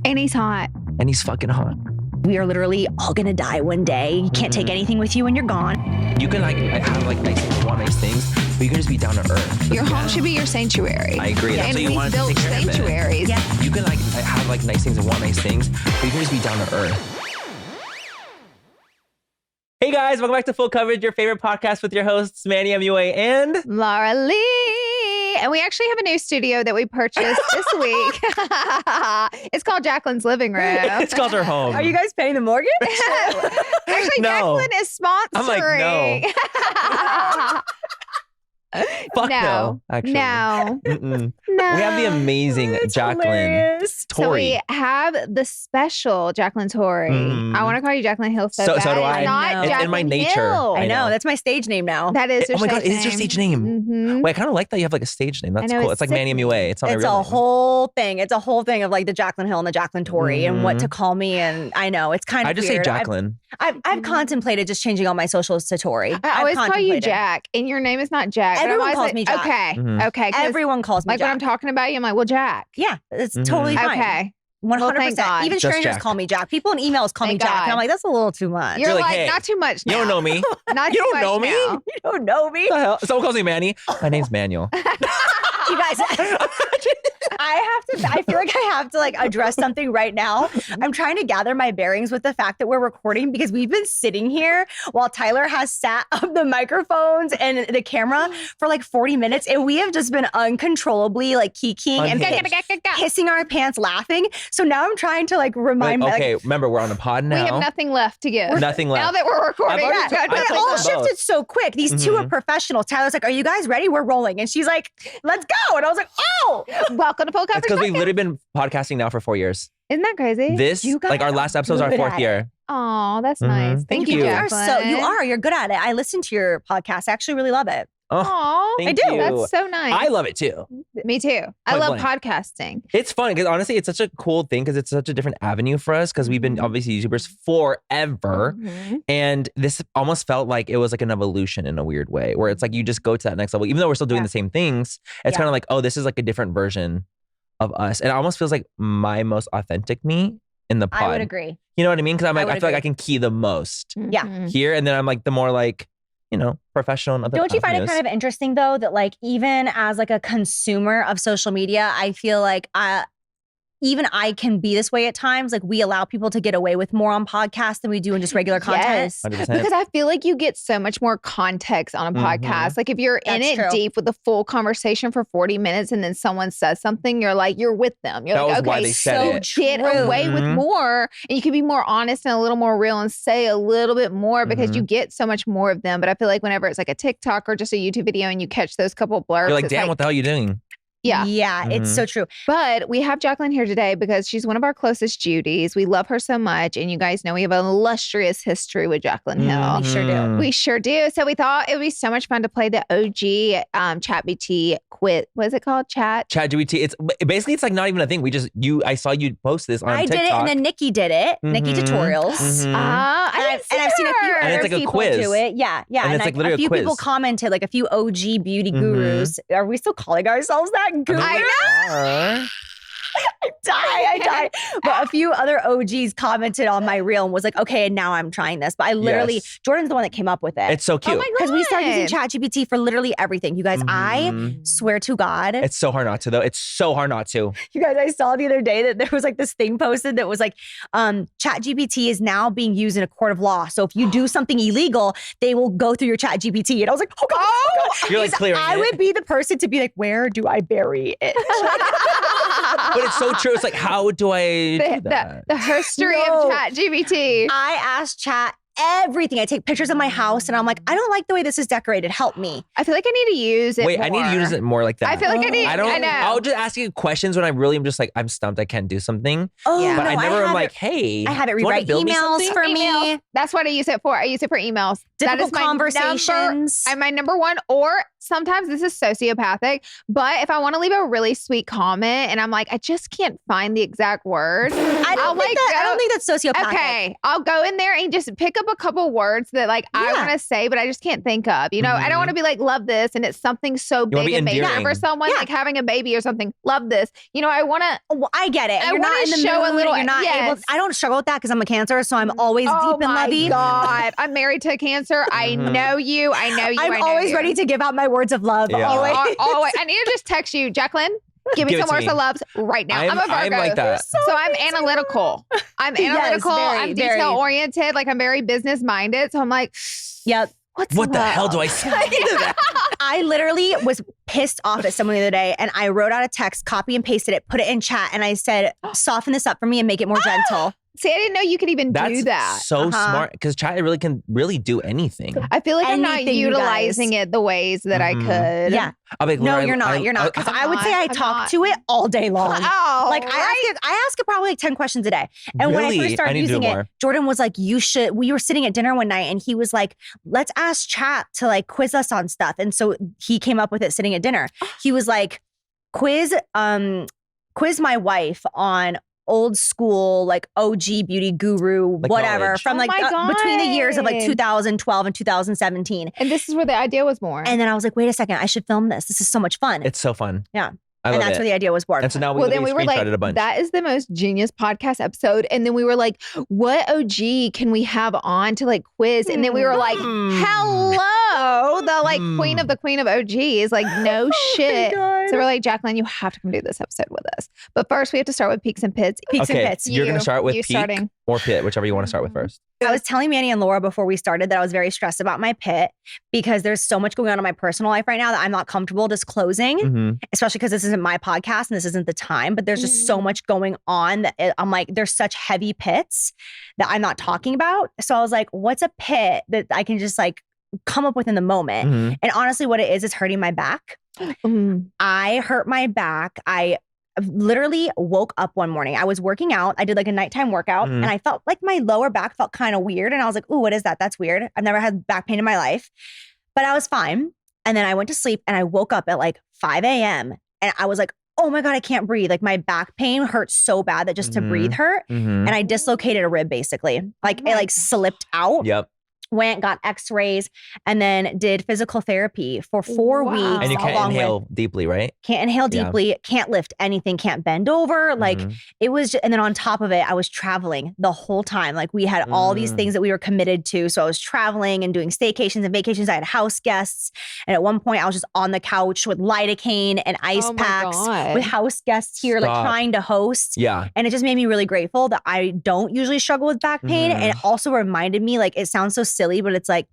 And he's hot. And he's fucking hot. We are literally all gonna die one day. You can't take anything with you when you're gone. You can like have like nice things, want nice things, but you can just be down to earth. Your home should be your sanctuary. I agree. That's and what you want to built take care of it. sanctuaries. Yeah. You can like have like nice things and want nice things, but you can just be down to earth. Hey guys, welcome back to Full Coverage, your favorite podcast with your hosts, Manny MUA and Laura Lee. And we actually have a new studio that we purchased this week. It's called Jaclyn's Living Room. it's called her home. Are you guys paying the mortgage? Actually, No. Jaclyn is sponsoring. I'm like, no. Fuck no, actually. No. Mm-mm. No. We have the amazing It's Jaclyn. hilarious. So Torrey. we have the special Jaclyn Torrey. I want to call you Jaclyn Hill so So bad. do I. It's not I know. It's in my Jaclyn nature. Hill. I know. know. That's my stage name now. That is Oh your my God, stage it is your stage name. Mm-hmm. Wait, I kind of like that you have like a stage name. That's I know, cool. it's It's like Manny sickening. MUA. It's not It's my real a name. whole thing. It's a whole thing of like the Jaclyn Hill and the Jaclyn Torrey and what to Mhm. call me. And I know it's kind of I just weird. say Jaclyn. I've contemplated just changing all my socials to Torrey. I always call you contemplated. Jack, and your name is not Jack. but I'm Everyone always calls like, me Jack. Okay, Mhm. okay. 'cause Everyone calls me like Jack. when I'm talking about you, I'm like, well, Jack. Yeah, it's Mhm. totally fine. Okay. 100%. God. Even Just strangers Jack. call me Jack. People in emails call me Thank Jack. God. And I'm like, that's a little too much. You're like, like, hey, not too much You now. don't know me. Not You too don't much know me? now. You don't know me. What the hell? Someone calls me Manny. My name's Manuel. You guys, I feel like I have to like address something right now. I'm trying to gather my bearings with the fact that we're recording because we've been sitting here while Tyler has sat up the microphones and the camera for like 40 minutes. And we have just been uncontrollably like kikiing and Unhinged. pissing our pants laughing. So now I'm trying to like remind Like, my okay, remember, we're on a pod now. We have nothing left to give. Nothing left. Now that we're recording. already Yeah, told- no, I But it told all them shifted both. so quick. These two are Mhm. professionals. Tyler's like, are you guys ready? We're rolling. And she's like, let's go. And I was like, oh. Welcome to Full It's Coverage because we've Podcast. literally been podcasting now for 4 years. Isn't that crazy? This, You guys like our are last episode is our good 4th at it. year. Oh, that's Mhm. nice. Thank you, you. You are Jaclyn. you're good at it. I listen to your podcast. I actually really love it. Oh, Aw, thank I do. you. that's so nice. I love it too. Me too. I Point love blank. podcasting. It's fun because honestly, it's such a cool thing because it's such a different avenue for us because we've been Mhm. obviously YouTubers forever. Mhm. And this almost felt like it was like an evolution in a weird way where it's like you just go to that next level. Even though we're still doing Yeah. the same things, it's Yeah. kind of like, oh, this is like a different version of us. And it almost feels like my most authentic me in the pod. I would agree. You know what I mean? Because I'm I like, I would feel like I agree. can key the most Yeah. Mhm. here. And then I'm like the more like, you know, professional and other Don't you find it avenues. kind of interesting though that like even as like a consumer of social media, I feel like even I can be this way at times. Like we allow people to get away with more on podcasts than we do in just regular content. Yes. 100%. Because I feel like you get so much more context on a Mhm. podcast. Like if you're in That's it true. deep with the full conversation for 40 minutes and then someone says something, you're like, you're with them. You're That like, was why okay, they said so it. get True. away with Mhm. more. And you can be more honest and a little more real and say a little bit more because Mhm. you get so much more of them. But I feel like whenever it's like a TikTok or just a YouTube video and you catch those couple blurbs, You're like, it's damn, what the hell are you doing? yeah. Yeah, it's Mhm. so true. But we have Jaclyn here today because she's one of our closest Judies. We love her so much. And you guys know we have an illustrious history with Jaclyn Hill. We sure do. Mhm. We sure do. So we thought it would be so much fun to play the OG ChatGPT quiz. What is it called? ChatGPT. It's basically it's like not even a thing. I saw you post this on I TikTok. did it and then Nikki did it. Nikki Mhm. Tutorials. Mhm. I And I've seen a few her. And it's other like a people quiz. do it. Yeah, yeah. And it's like literally a a few quiz. people commented, like a few OG beauty Mhm. gurus. Are we still calling ourselves that? Gurus? I know. I die. But a few other OGs commented on my reel and was like, okay, now I'm trying this. But I literally, Yes. Jordan's the one that came up with it. It's so cute. Oh my god. Because we started using ChatGPT for literally everything. You guys, I Mhm. swear to God. It's so hard not to though. It's so hard not to. You guys, I saw the other day that there was like this thing posted that was like, ChatGPT is now being used in a court of law. So if you do something illegal, they will go through your ChatGPT. And I was like, oh God. Oh God. You're like clearing I it. would be the person to be like, where do I bury it? But it's so true. It's like, how do I do that? the history No. of ChatGPT. I asked Chat everything. I take pictures of my house and I'm like, I don't like the way this is decorated. Help me. I feel like I need to use it Wait, more. I need to use it more like that. I feel like I need. I don't. I know. I'll just ask you questions when I really am just like, I'm stumped. I can't do something. Oh, Yeah. But no, I never am have like, it, hey, I have it do you wanna rewrite build me emails something? for Emails. me. That's what I use it for. I use it for emails. That Difficult is my conversations. My number one, or sometimes this is sociopathic, but if I want to leave a really sweet comment and I'm like, I just can't find the exact word. I I'll don't think like I go- don't think that's sociopathic. Okay, I'll go in there and just pick up a couple words that like I want to say, but I just can't think of. You know, I don't want to be like, love this. And it's something so big and major for someone like having a baby or something. Love this. You know, I want to. Well, I get it. I want to show a little. You're not able. I don't struggle with that because I'm a Cancer, so I'm always deep and lovey. Oh my God. I'm married to a Cancer. I know you. I know you. I'm always ready to give out my words of love. Always. Always. I need to just text you, Jaclyn. Give me some words of love right now. I'm a Virgo. I'm like that. So I'm analytical. I'm analytical. I'm detail oriented. Like I'm very business minded. So I'm like, yep. What the hell do I say to that? I literally was pissed off at someone the other day and I wrote out a text, copy and pasted it, put it in chat, and I said, soften this up for me and make it more gentle. See, I didn't know you could even do that. That's so smart because chat really can do anything. I feel like I'm not utilizing it the ways that I could. Yeah. I'll be like, no, you're not. You're not. Because I would say I talk to it all day long. Oh, like I ask it probably like 10 questions a day. And when I first started using it, Jordan was like, you should. We were sitting at dinner one night and he was like, let's ask chat to like quiz us on stuff. And so he came up with it sitting at dinner. He was like, quiz my wife on old school, like OG beauty guru, like whatever, knowledge. From like between the years of like 2012 and 2017. And this is where the idea was born. And then I was like, wait a second, I should film this. This is so much fun. It's so fun. Yeah. And that's where the idea was born. And so now we were like, a bunch. That is the most genius podcast episode. And then we were like, what OG can we have on to like quiz? And then we were like, hello, the like queen of OG is like, no shit. So we're like, Jaclyn, you have to come do this episode with us. But first we have to start with peaks and pits. Peaks and pits. You're going to start with peak or pit, whichever you want to start with first. I was telling Manny and Laura before we started that I was very stressed about my pit because there's so much going on in my personal life right now that I'm not comfortable disclosing, especially because this isn't my podcast and this isn't the time, but there's just so much going on that I'm like, there's such heavy pits that I'm not talking about. So I was like, what's a pit that I can just like come up with in the moment? And honestly, what it is hurting my back. I hurt my back. I literally woke up one morning. I was working out. I did like a nighttime workout and I felt like my lower back felt kind of weird. And I was like, ooh, what is that? That's weird. I've never had back pain in my life, but I was fine. And then I went to sleep and I woke up at like 5 a.m. and I was like, oh my God, I can't breathe. Like my back pain hurt so bad that just to breathe hurt. And I dislocated a rib basically. Like it like slipped out. Yep. Went, got x-rays, and then did physical therapy for 4 weeks. And you can't inhale deeply, right? Can't inhale deeply, can't lift anything, can't bend over. Like it was, and then on top of it, I was traveling the whole time. Like we had all these things that we were committed to. So I was traveling and doing staycations and vacations. I had house guests. And at one point I was just on the couch with lidocaine and ice packs with house guests here, like trying to host. Yeah. And it just made me really grateful that I don't usually struggle with back pain. And it also reminded me, like, it sounds so silly, but it's like,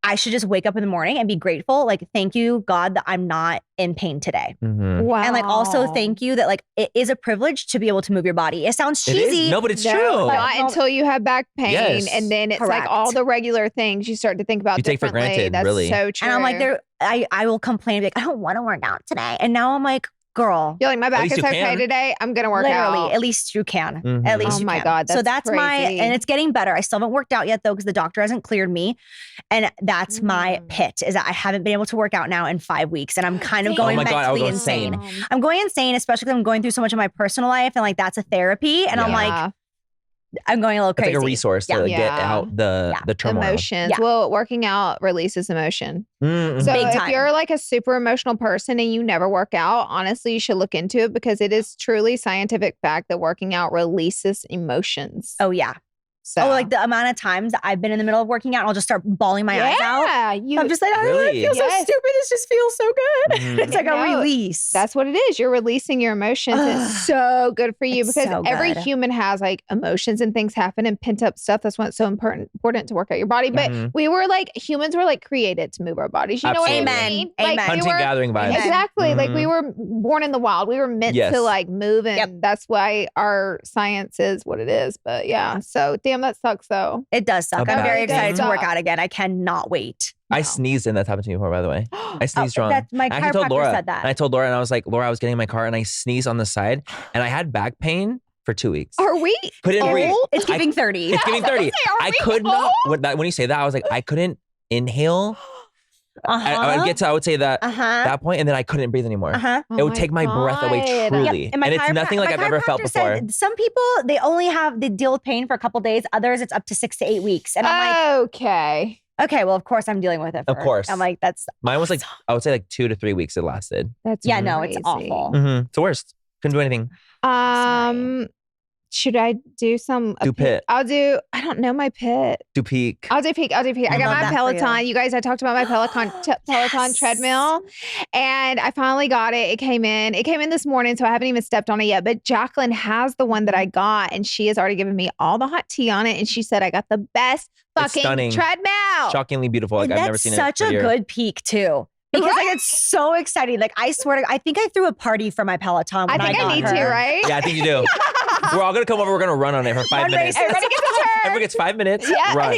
I should just wake up in the morning and be grateful. Like, thank you, God, that I'm not in pain today. Wow. And like, also thank you that like, it is a privilege to be able to move your body. It sounds cheesy. No, but it's true. Not until you have back pain. And then it's like all the regular things you start to think about take for granted, That's really. so true. And I'm like, I will complain, like, I don't want to work out today. And now I'm like, girl, you're like, my back is okay today. I'm going to work out. At least you can. At least you can. Oh my God. So that's crazy. and it's getting better. I still haven't worked out yet though, because the doctor hasn't cleared me. And that's my pit, is that I haven't been able to work out now in 5 weeks. And I'm kind of going mentally insane. I'm going insane, especially because I'm going through so much of my personal life. And like, that's a therapy. And I'm like, I'm going a little crazy. It's like a resource to get out the turmoil. Emotions. Well, working out releases emotion. So Big if time. you're like a super emotional person and you never work out, honestly, you should look into it because it is truly scientific fact that working out releases emotions. Oh yeah. So like the amount of times that I've been in the middle of working out and I'll just start bawling my eyes out. I'm just like, I feel so stupid. This just feels so good. It's like a release. That's what it is. You're releasing your emotions. It's so good for you because every human has like emotions and things happen and pent up stuff. That's why it's so important to work out your body. But we were like, humans were like created to move our bodies. You know what I mean? Amen. Like, hunting, gathering vibes. Exactly. Like we were born in the wild. We were meant to like move, and that's why our science is what it is. But yeah, so damn, that sucks though. It does suck. I'm very excited to work out again. I cannot wait. I sneezed and that's happened to me before, by the way. I sneezed wrong. My chiropractor said that. And I told Laura, and I was like, Laura, I was getting in my car and I sneezed on the side and I had back pain for 2 weeks. Are we couldn't breathe. It's giving 30. It's giving 30. I could not. When you say that, I was like, I couldn't inhale I would get to, I would say that point, and then I couldn't breathe anymore. It would take my breath away truly. And it's nothing like I've ever felt before. Some people, they deal with pain for a couple days. Others, it's up to 6 to 8 weeks. And I'm like, okay, well, of course I'm dealing with it. Of course. I'm like, that's mine was like, I would say like 2 to 3 weeks it lasted. That's no, it's awful. It's the worst. Couldn't do anything. Should I do some? Do pit. I don't know my pit. Do peak. I'll do peak. I got my Peloton. You guys, I talked about my Peloton treadmill, and I finally got it. It came in this morning, so I haven't even stepped on it yet. But Jaclyn has the one that I got, and she has already given me all the hot tea on it. And she said I got the best fucking treadmill. Shockingly beautiful. Like, I've never seen it. That's such a good peak too. Because like it's so exciting. Like I swear to, I think I threw a party for my Peloton. I think I need to, right? Yeah, I think you do. We're all gonna come over. We're gonna run on it for 5 minutes. Everybody gets a turn. Everyone gets 5 minutes. Yeah, run.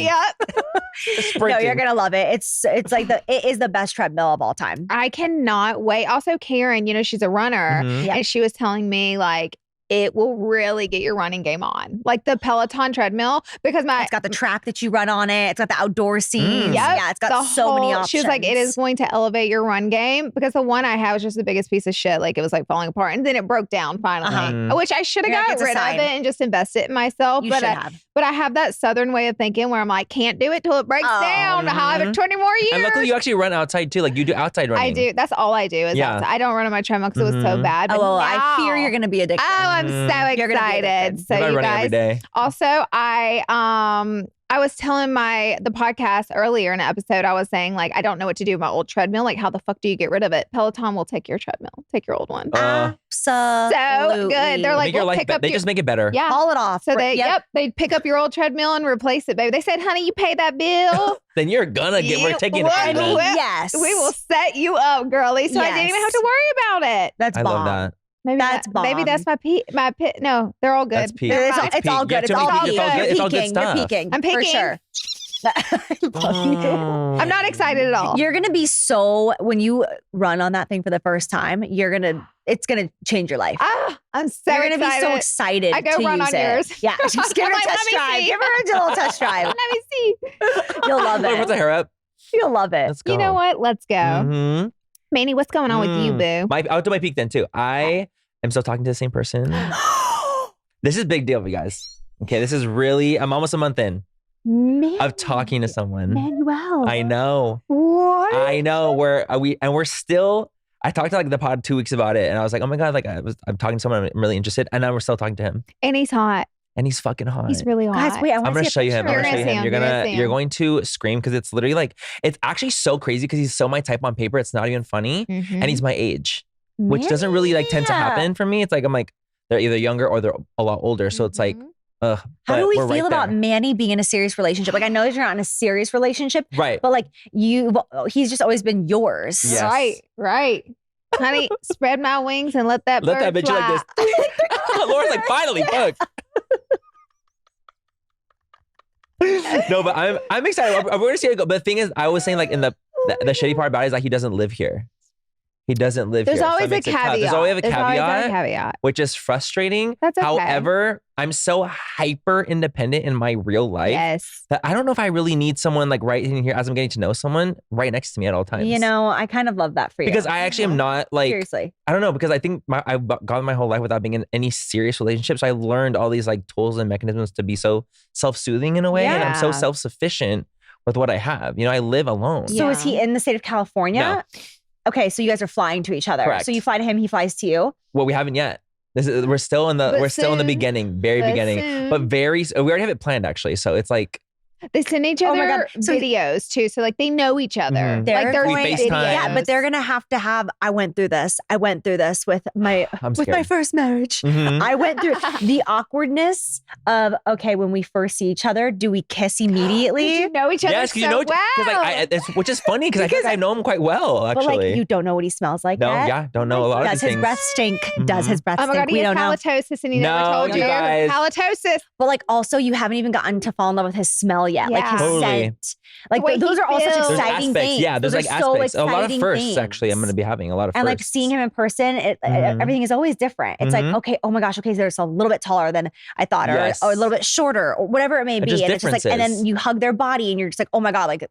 No, you're gonna love it. It's like it is the best treadmill of all time. I cannot wait. Also, Karen, she's a runner, and she was telling me like, it will really get your running game on. Like the Peloton treadmill, because it's got the track that you run on it. It's got the outdoor scenes. Yep. Yeah, it's got so many options. She was like, it is going to elevate your run game, because the one I had was just the biggest piece of shit. Like it was like falling apart, and then it broke down finally, which I should have got rid of it and just invested in myself. You should have. But I have that Southern way of thinking where I'm like, can't do it till it breaks down. I'll have it 20 more years. And luckily you actually run outside too. Like you do outside running. I do. That's all I do is outside. I don't run on my treadmill because it was so bad. But I fear you're going to be addicted. Oh, I'm so excited. So you you guys, every day. Also, I was telling the podcast earlier in an episode, I was saying like, I don't know what to do with my old treadmill. Like, how the fuck do you get rid of it? Peloton will take your treadmill, take your old one. Absolutely. So good. They're like, they just make it better. Yeah. Haul it off. So they pick up your old treadmill and replace it, baby. They said, honey, you pay that bill. Then you're gonna we're taking it. Yes. We will set you up, girlie. So I didn't even have to worry about it. That's bomb. I love that. Maybe maybe that's my pit. No, they're all good. It's all good. It's all good. It's all good stuff. You're peaking. I'm peaking. For sure. I love you. I'm not excited at all. You're gonna be when you run on that thing for the first time, it's gonna change your life. I'm so You're excited. gonna be so excited. I go run on yours. Yeah, just give her a test drive. Give her a little test drive. Let me see. You'll love it. Put the hair up. You'll love it. Let's go. You know what? Let's go. Manny, what's going on with you, boo? I'll do my peak then too. I am still talking to the same person. This is a big deal for you guys. Okay, this is really, I'm almost a month in of talking to someone. Manuel. I know. What? I know. We're still, I talked to like the pod 2 weeks about it, and I was like, oh my God, like I'm talking to someone, I'm really interested. And now we're still talking to him. And he's hot. And he's fucking hot. He's really hot. Guys, wait, I'm going to show you him. You're going to scream, because it's literally like, it's actually so crazy because he's so my type on paper. It's not even funny. And he's my age, which doesn't really like tend to happen for me. It's like, I'm like, they're either younger or they're a lot older. So it's like, how do we feel about Manny being in a serious relationship? Like, I know that you're not in a serious relationship, right? But like he's just always been yours. Yes. Right. Honey, spread my wings and let that bird bitch fly. like this. Laura's like, finally, fuck. No, but I'm excited. We're going to see how it go. But the thing is, I was saying like in the shitty part about it is like he doesn't live here. He doesn't live There's here. Always a caveat. There's always a caveat. Always a caveat. Which is frustrating. That's okay. However, I'm so hyper independent in my real life that I don't know if I really need someone like right in here as I'm getting to know someone right next to me at all times. You know, I kind of love that for you. Because I actually am not like, seriously. I don't know, because I think I've gone my whole life without being in any serious relationships. So I learned all these like tools and mechanisms to be so self-soothing in a way. And I'm so self-sufficient with what I have. You know, I live alone. So is he in the state of California? No. Okay, so you guys are flying to each other. Correct. So you fly to him, he flies to you. Well, we haven't yet. We're still in the beginning, very beginning. But we already have it planned actually. So it's like they send each other videos too. So like they know each other. They're going yeah, but they're gonna have to have. I went through this with my first marriage. I went through the awkwardness of when we first see each other, do we kiss immediately? You know each other well. Which is funny because I think I know him quite well. Actually, but like you don't know what he smells like. No, yet. Don't know a lot of these things. Does his breath stink? Does his breath stink? Oh my God, he has halitosis and he never told you. Guys. Halitosis. But like also, you haven't even gotten to fall in love with his smell smell yet. Like his Totally. scent. Like those are all such There's exciting aspects. things. Yeah, there's those like are so aspects. A lot of exciting firsts, things. actually. I'm going to be having a lot of firsts. And like seeing him in person, everything is always different. It's like, okay, oh my gosh, okay, so they're a little bit taller than I thought, or a little bit shorter, or whatever it may be. And it's just like, and then you hug their body and you're just like, oh my God, like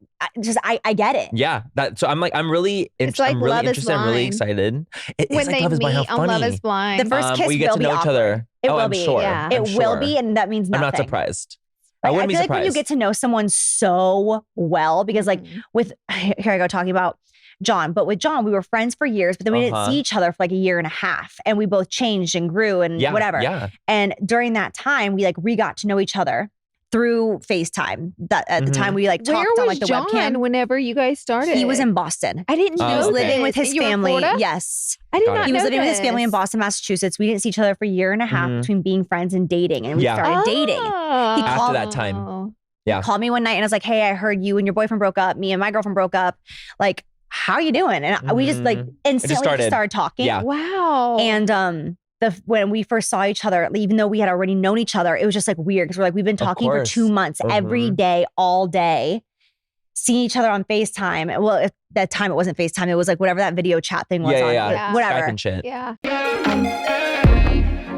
I get it. Yeah. So I'm really It's like I'm really Love is interested. I'm really Blind. excited. It's When like they Love is Blind. meet How on funny. Love is Blind. The first kiss we get will to be know each awkward. other. It will I'm be. sure. Yeah. It will be, and that means nothing. I'm not surprised. Like, I wouldn't I be feel surprised. like when you get to know someone so well, because like with, here I go talking about John, but with John, we were friends for years, but then we didn't see each other for like a year and a half, and we both changed and grew and whatever. Yeah. And during that time, we got to know each other through FaceTime. That at the time we like talked on like the John webcam. Whenever you guys started? He was in Boston. I didn't know. He was living with his And you were in family. Florida? Yes. I did not know. He was living with his family in Boston, Massachusetts. We didn't see each other for a year and a half between being friends and dating. And we started dating. After that time. Yeah. He called me one night and I was like, hey, I heard you and your boyfriend broke up. Me and my girlfriend broke up. Like, how are you doing? And we just like instantly just started talking. Yeah. Wow. And when we first saw each other, even though we had already known each other, it was just like weird because we're like, we've been talking for 2 months every day, all day, seeing each other on FaceTime. Well, at that time it wasn't FaceTime. It was like whatever that video chat thing was on. Whatever. Skype and shit. Yeah.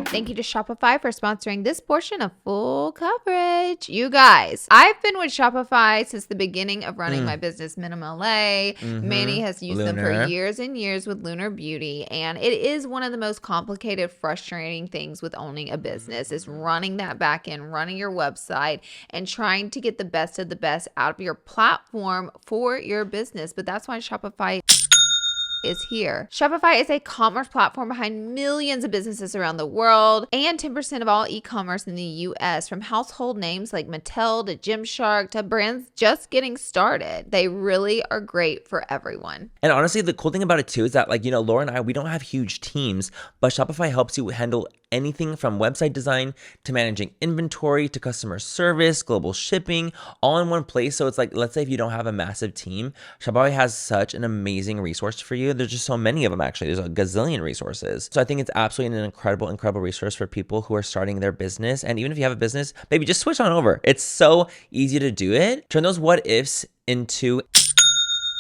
Thank you to Shopify for sponsoring this portion of Full Coverage. You guys, I've been with Shopify since the beginning of running my business, Minim LA. Manny has used them for years and years with Lunar Beauty. And it is one of the most complicated, frustrating things with owning a business is running that back end, running your website, and trying to get the best of the best out of your platform for your business. But that's why Shopify is here. Shopify is a commerce platform behind millions of businesses around the world and 10% of all e-commerce in the US, from household names like Mattel to Gymshark to brands just getting started. They really are great for everyone. And honestly, the cool thing about it too is that, like, you know, Laura and I, we don't have huge teams, but Shopify helps you handle anything from website design to managing inventory to customer service, global shipping, all in one place. So it's like, let's say if you don't have a massive team, Shopify has such an amazing resource for you. There's just so many of them, actually. There's a gazillion resources. So I think it's absolutely an incredible resource for people who are starting their business. And even if you have a business, maybe just switch on over. It's so easy to do it. Turn those what ifs into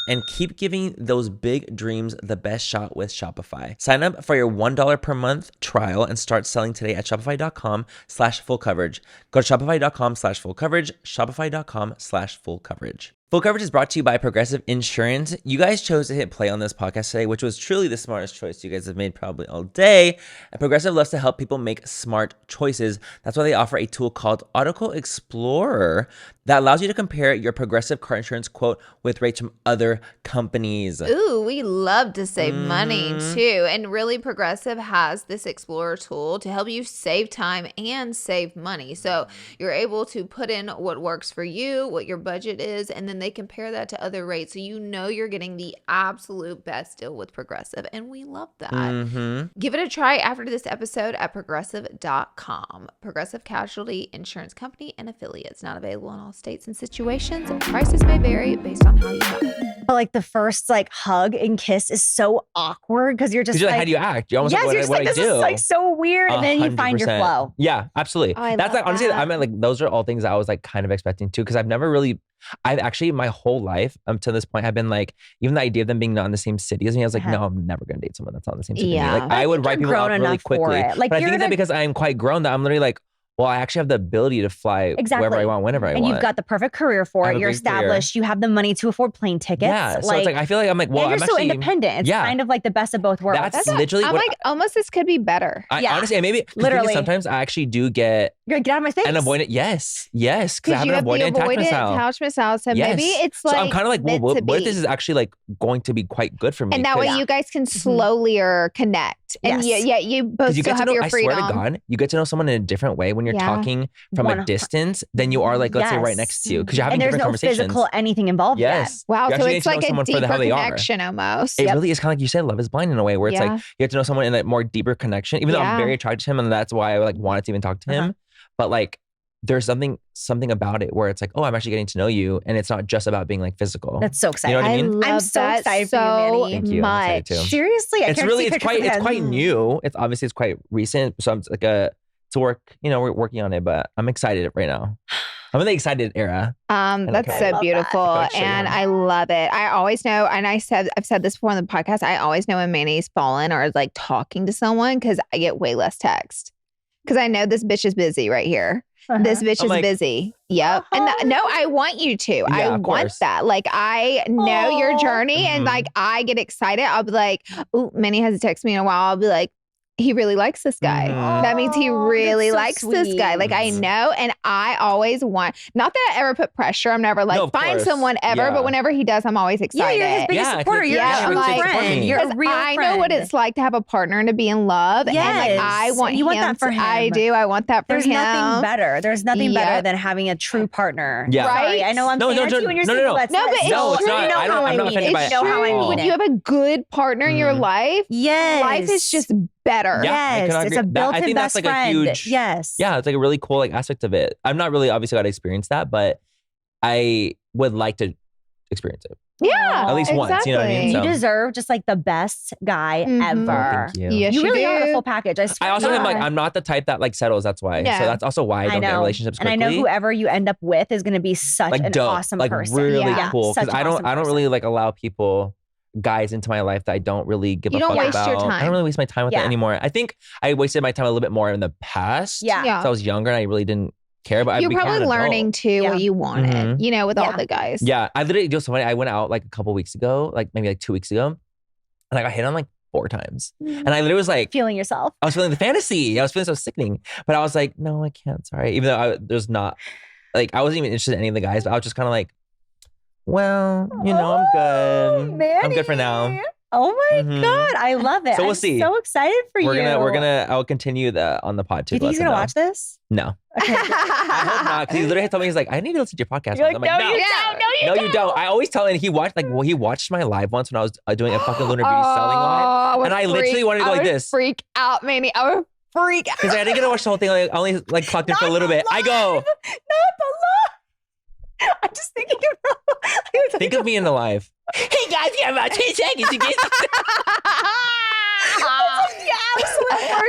and keep giving those big dreams the best shot with Shopify. Sign up for your $1 per month trial and start selling today at shopify.com/full coverage. Go to shopify.com/full coverage, shopify.com/full coverage. Full Coverage is brought to you by Progressive Insurance. You guys chose to hit play on this podcast today, which was truly the smartest choice you guys have made probably all day. And Progressive loves to help people make smart choices. That's why they offer a tool called Article Explorer that allows you to compare your Progressive car insurance quote with rates from other companies. Ooh, we love to save money too. And really, Progressive has this Explorer tool to help you save time and save money. So you're able to put in what works for you, what your budget is, and then they compare that to other rates. So you know you're getting the absolute best deal with Progressive. And we love that. Give it a try after this episode at progressive.com. Progressive Casualty Insurance Company and affiliates. Not available in all states and situations. Prices may vary based on how you shop. But like the first like hug and kiss is so awkward because you're just You're like, how do you act? You're almost yes, like, you're just what like, I this do. is like so weird. And then you find your 100%. flow. Yeah, absolutely. Oh, That's like, honestly, that. I meant like, those are all things I was like kind of expecting too. Cause I've actually my whole life up to this point have been like, even the idea of them being not in the same city as me, I was like, no, I'm never going to date someone that's not in the same city as me. Like I would write people off really quickly. Like, but I think that because I'm quite grown that I'm literally like, well, I actually have the ability to fly wherever I want, whenever I want. And you've got the perfect career for it. You're established. You have the money to afford plane tickets. Yeah. So it's like, I feel like I'm like, well, and you're I'm so actually independent. It's kind of like the best of both worlds. That's literally I'm like, almost this could be better. Honestly, and maybe literally sometimes I actually do get out of my face. An avoidant, yes. Because I have an avoidant attachment style. So maybe it's like, so I'm kind of like, well, what if this is actually like going to be quite good for me? And that way you guys can slowly connect. And you both still have your freedom. I swear to God, you get to know someone in a different way when you're talking from a distance than you are like, let's say right next to you. Because you're having different conversations. And there's no physical anything involved yet. Wow, so it's like a deeper connection almost. It really is kind of like you said, Love is Blind in a way where it's like you get to know someone in a more deeper connection, even though I'm very attracted to him and that's why I like wanted to even talk to him. But like, there's something about it where it's like, oh, I'm actually getting to know you, and it's not just about being like physical. That's so exciting. You know what I mean? I'm so excited for you, Manny. Thank you. Much. Seriously, it's quite new. It's quite recent. So I'm like we're working on it, but I'm excited right now. I'm in the excited era. That's so beautiful. And I love it. I always know, and I've said this before on the podcast, I always know when Manny's fallen or is like talking to someone because I get way less text. Because I know this bitch is busy right here. This bitch is busy. Yep. And no, I want you to. I want that. Like, I know your journey and like, I get excited. I'll be like, oh, Manny hasn't texted me in a while. I'll be like, he really likes this guy. That means he really likes this guy. Like, I know. And I always want, not that I ever put pressure. I'm never like, find someone ever. But whenever he does, I'm always excited. Yeah, you're his biggest supporter. You're a true friend. You're a real friend. I know what it's like to have a partner and to be in love. Yes. And like, I want you want that for him. I do. I want that for him. There's nothing better. There's nothing better than having a true partner. Yeah. Right? I know I'm saying that to you when you're single. No, but it's true. I'm not offended by it. You know how I mean it. When you have a good partner in your life, life is just better. Yes, it's a built-in best like friend. A huge, yes. Yeah, it's like a really cool like aspect of it. I'm not really obviously got to experience that, but I would like to experience it. Yeah, at least once. You know what I mean? You deserve just like the best guy ever. Thank you. Yes, you really are the full package. I also am like, I'm not the type that like settles. That's why. So that's also why I don't get relationships quickly. And I know whoever you end up with is going to be such like an dope, awesome like person. Really cool. Because I don't really like allow guys into my life that I don't really give a fuck about. You don't waste your time. I don't really waste my time with it anymore. I think I wasted my time a little bit more in the past. Yeah. So I was younger and I really didn't care. But you're probably learning too what you wanted, you know, with all the guys. Yeah. I literally do so funny. I went out like a couple weeks ago, like maybe like 2 weeks ago, and I got hit on like 4 times. And I literally was like feeling yourself. I was feeling the fantasy. I was feeling so sickening. But I was like, no, I can't. Sorry. Even though there's not like I wasn't even interested in any of the guys, but I was just kind of like, well, you know, I'm good. Manny. I'm good for now. Oh my God. I love it. So we'll see. So excited for you. I'll continue on the pod too. Do you think he's going to watch this? No. Okay. I hope not. Because he literally told me, he's like, I need to listen to your podcast. You're like, I'm like, no, you don't. I always tell him, he watched my live once when I was doing a fucking Lunar Beauty selling live. And I literally wanted to go like this. Freak out, Manny. I would freak out. Because I didn't get to watch the whole thing. I only like clocked in for a little bit. I go. Not the life. I'm just thinking about. Think of me in the live. Hey guys, you have about 10 seconds to get.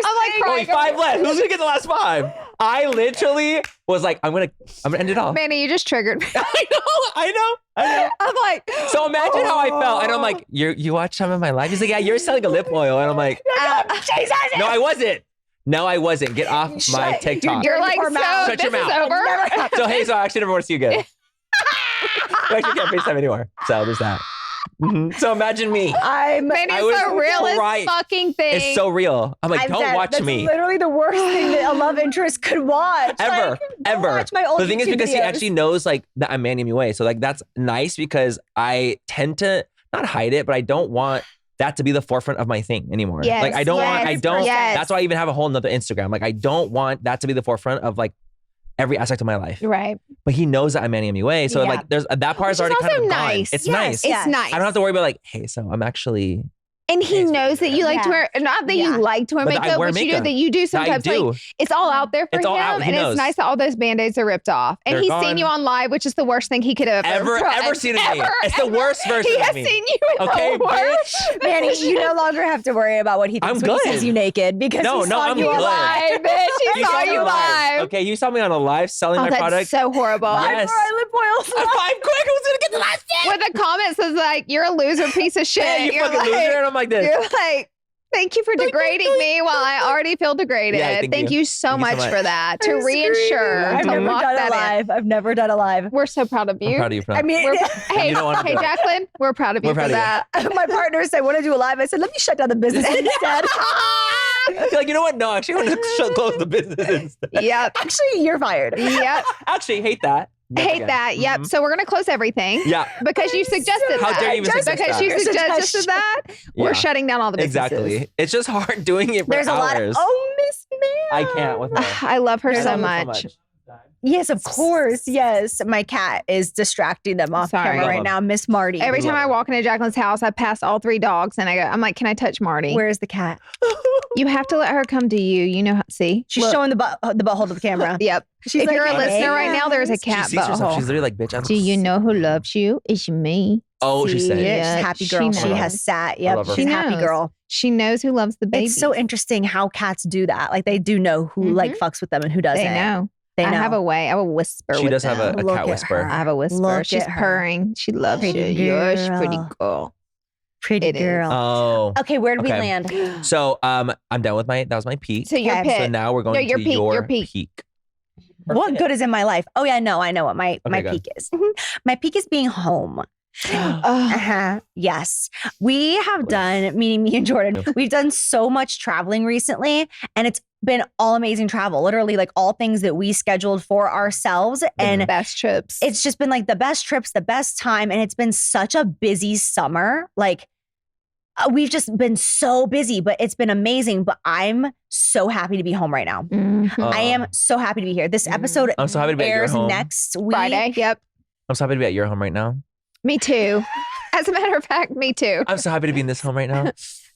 I'm like, only 5 left. Who's gonna get the last 5? I literally was like, I'm gonna end it off. Manny, you just triggered me. I know. I'm like, so imagine how I felt, and I'm like, you watched some of my life. He's like, yeah, you're selling a lip oil, and I'm like, Jesus. No, I wasn't. Get off my TikTok. You're like, so shut your mouth. Over. So hey, I actually never want to see you again. We actually can't FaceTime anymore. So there's that. So imagine me. Manny's the realest fucking thing. It's so real. I'm like, don't watch me. That's literally the worst thing that a love interest could watch. Ever. Watch my old the thing is because videos. he actually knows like that I'm Manny MUA. So like that's nice because I tend to not hide it, but I don't want that to be the forefront of my thing anymore. Yes, like I don't yes, that's why I even have a whole nother Instagram. Like I don't want that to be the forefront of like every aspect of my life. Right. But he knows that I'm Manny MUA. So like there's that part is already kind of nice. Gone. It's yes, nice. It's nice. I don't have to worry about like, hey, so I'm actually. And he knows that you like to wear, not that you like to wear But makeup, but you do that you do sometimes. Like it's all out there for him. And it's nice that all those band-aids are ripped off. And he's seen you on live, which is the worst thing he could have ever seen of me. It's the worst version of me. He has seen you in the worst. Manny, you no longer have to worry about what he thinks when he sees you naked because he saw you live, bitch. He saw you live. Okay, you saw me on a live selling my product. That's so horrible. Yes. 5 lip oils. 5 quick. Who's gonna get the last 10? When the comment says like, you're a loser piece of shit. Yeah, you fucking loser. And I'm like this. You're like, thank you for degrading me while I already feel degraded. Yeah, thank you so much for that. To reinsure. I've never done a live. I've never done a live. We're so proud of you. I'm proud of you for that. I mean, hey, Jaclyn, we're proud of you for that. My partner said, want to do a live? I said, let me shut down the business instead. Like, you know what? No, actually, I want to close the business instead. Yep. Actually, you're fired. Yep. Actually, hate that. Hate that. Yep. So we're gonna close everything. Yeah. Because you suggested that. How dare you even suggest because that? you suggested that. We're shutting down all the businesses. Exactly. It's just hard doing it for There's hours. a lot of, Miss Ma'am. I can't with her. I love her so much. Yes, of course. Yes. My cat is distracting them off camera right now. Miss Marty. Every time I walk into Jaclyn's house, I pass all 3 dogs and I'm like, can I touch Marty? Where is the cat? You have to let her come to you. You know, see? She's showing the butthole to the camera. Yep. She's if you're a listener right now, there's a cat butthole. She's literally like, bitch. Do you know who loves you? It's me. Oh, she said. Yeah, she's a happy girl. She has sat. Yep. She's a happy girl. She knows who loves the baby. It's so interesting how cats do that. Like they do know who like fucks with them and who doesn't. They know. They know. I have a way. I have a whisper. She with does them. have a cat whisper. I have a whisper. Look She's at her. purring. She loves Pretty you. You're a pretty girl. girl. Pretty It is. girl. Oh. Okay, where did we Okay. land? So that was my peak. So your Okay. pit. So now we're going your to peak, your your peak. peak. What good is in my life? Oh yeah, no, I know what my Okay, go peak is. My peak is being home. Ugh. Yes. We have done, meaning me and Jordan, we've done so much traveling recently, and it's been all amazing travel. Literally, like all things that we scheduled for ourselves. And best trips. it's just been like the best trips, the best time. And it's been such a busy summer. Like we've just been so busy, but it's been amazing. But I'm so happy to be home right now. Mhm. I am so happy to be here. This episode I'm so happy to be at your airs home. next week. Friday. Yep. I'm so happy to be at your home right now. Me too. As a matter of fact, me too. I'm so happy to be in this home right now.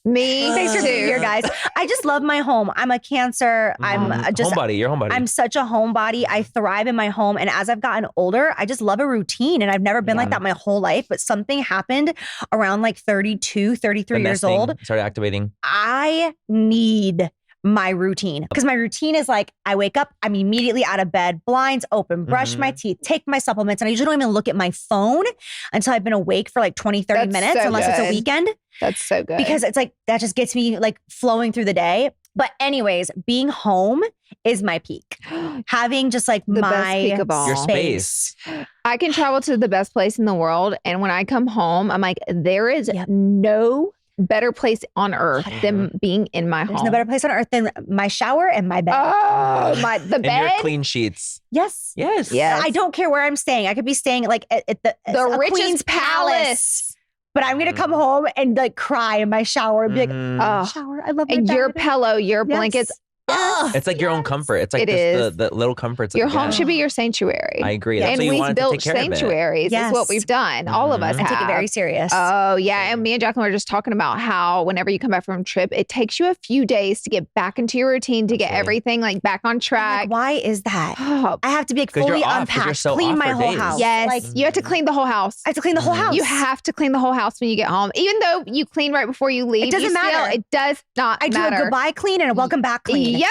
Me Thanks for too. being here, guys. I just love my home. I'm a Cancer. I'm just homebody. You're homebody. I'm such a homebody. I thrive in my home. And as I've gotten older, I just love a routine. And I've never been like that my whole life. But something happened around like 32, 33 The years nesting old. started activating. I need my routine because my routine is like I wake up, I'm immediately out of bed, blinds open, brush my teeth, take my supplements, and I usually don't even look at my phone until I've been awake for like 20, 30 That's minutes, so unless it's a good. weekend. That's so good. Because it's like that just gets me like flowing through the day. But anyways, being home is my peak. Having just like The best my peak of all. Your space. I can travel to the best place in the world. And when I come home, I'm like, there is no better place on earth than being in my There's home. no better place on earth than my shower and my bed. Oh, the And your bed. clean sheets. Yes. Yes. Yes. I don't care where I'm staying. I could be staying like at The a richest Queen's palace. But I'm going to come home and like cry in my shower and be like, Oh. shower, I love my And your bed. pillow, your Yes. blankets. Ugh. It's like your own comfort. It's like It just is. the little comforts. Your that you home get. should be your sanctuary. I agree. That's And what you we've wanted to built take care of it. sanctuaries. Yes. Is what we've done. All of us I have. take it very serious. Oh, yeah. And me and Jaclyn were just talking about how whenever you come back from a trip, it takes you a few days to get back into your routine, to get Absolutely. everything like back on I'm track. like, why is that? Oh, I have to be like 'Cause you're fully off, 'cause you're unpacked, so clean off my for whole days. house. yes. Like, You have to clean the whole house. I have to clean the whole house. You have to clean the whole house when you get home. Even though you clean right before you leave. doesn't you still- matter. It does not I do matter. a goodbye clean and a welcome back clean. Yep.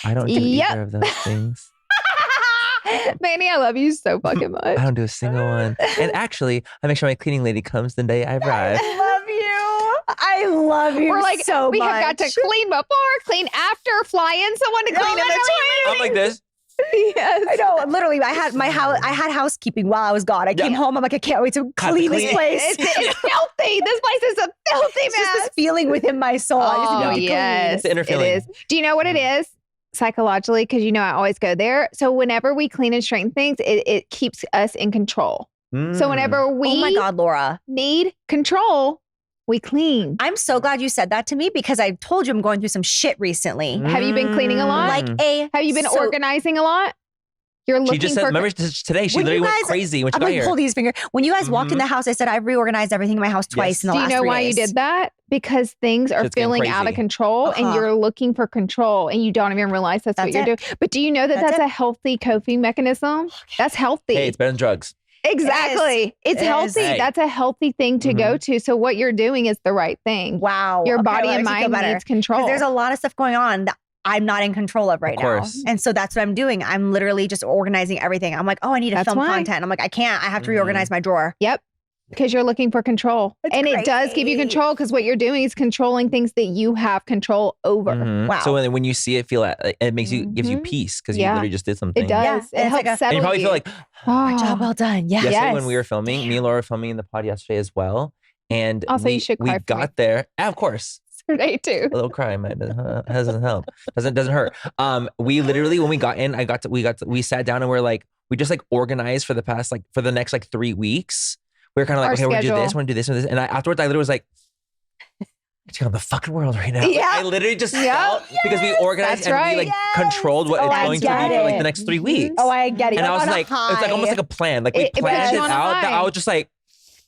I don't do Yep. either of those things. Manny, I love you so fucking much. I don't do a single one. And actually, I make sure my cleaning lady comes the day I arrive. I love you. I love you We're like, so we much. have got to clean before, clean after, fly in someone to clean in between. I'm like this. Yes. I know. Literally, I had my house. I had housekeeping while I was gone. I came home. I'm like, I can't wait to Have to clean this clean it. place. It's filthy. This place is a filthy It's just mess. this feeling within my soul. I just Oh, need to yes. It's the inner It feeling. is. Do you know what it is? Psychologically, because you know I always go there. So whenever we clean and straighten things, it keeps us in control. So whenever we clean. Oh my God, Laura. need control, we clean. I'm so glad you said that to me because I told you I'm going through some shit recently. Have you been cleaning a lot? Like a. Have you been so- organizing a lot? You're looking She just said, for. remember today, she When literally you went guys- crazy when she I'm got like, here. pull these fingers. When you guys walked in the house, I said, I've reorganized everything in my house twice in the Do you last know 3 why days. you did that? Because things are Shit's getting feeling out of crazy. control and Uh-huh. you're looking for control and you don't even realize that's what That's you're it. doing. But do you know that That's that's it. a healthy coping mechanism? That's healthy. Hey, it's better than drugs. Exactly. It's It is. healthy. Hey. That's a healthy thing to go to. So what you're doing is the right thing. Wow. Your Okay, body that and makes me feel mind better. needs control. 'Cause there's a lot of stuff going on that I'm not in control of right now. course. And so that's what I'm doing. I'm literally just organizing everything. I'm like, oh, I need to That's film why. content. I'm like, I can't. I have to reorganize my drawer. Yep. Because you're looking for control. That's and it does give you crazy. control because what you're doing is controlling things that you have control over. Mhm. Wow. So when you see it, feel it makes you gives you Mhm. peace because you Yeah. literally just did something. It does. Yeah, It and it's helps like a- settle And you probably feel like My job well done. Yeah. yesterday Yes. when we were filming, me and Laura were filming in the pod yesterday as well. And Also, you should we cry for me. got there. Of course. Today too. A little cry might doesn't help. Doesn't hurt. We literally when we got in, we sat down and we're like, we just like organized for the next like 3 weeks. We were kind of like, Our okay, we're gonna do schedule. this, we're gonna do this, and this. And afterwards, I literally was like, I'm the fucking world right now. Like, Yeah. I literally just Yeah. felt because we organized That's and right. we like controlled what Oh, it's I going to be get for like it. the next 3 weeks. Oh, I get it. And I You're was on a like, it's like high. almost like a plan. Like we It puts planned you it on a out. That high. I was just like,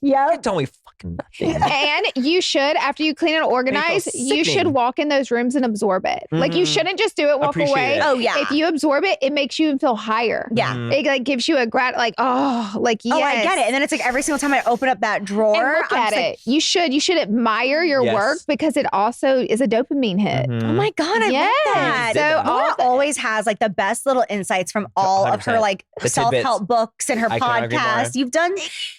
Yeah. You tell me fucking nothing. And you should, after you clean and organize, you should walk in those rooms and absorb it. Like you shouldn't just do it, walk away. Oh yeah. If you absorb it, it makes you feel higher. Yeah. It like gives you a yes. Oh, I get it. And then it's like every single time I open up that drawer, and look at it. You should admire your work because it also is a dopamine hit. Oh my God, I love that. So Laura always has like the best little insights from all 100%. Of her like self-help books and her podcast. You've done,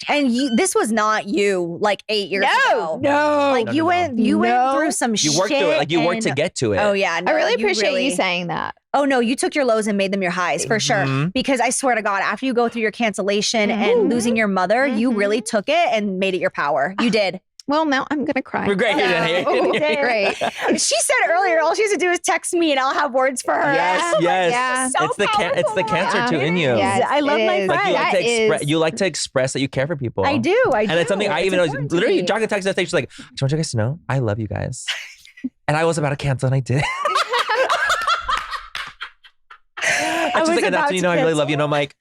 and this was not you like 8 years ago. No, like you went through some shit. You worked through it. Like you worked to get to it. Oh yeah, I really appreciate you saying that. Oh no, you took your lows and made them your highs for sure. Because I swear to God, after you go through your cancellation and losing your mother, you really took it and made it your power. You did. Well, now I'm going to cry. We're great. Great. She said earlier, all she has to do is text me and I'll have words for her. Yes. Yeah. So it's the cancer too in you. Yes, I love my friend. Like you like to express that you care for people. I do. And it's something I even know. Literally, Jaclyn texted us. She's like, I just want you guys to know, I love you guys. And I was about to cancel and I did. I was like, and that's when you know I really love you. And I'm like,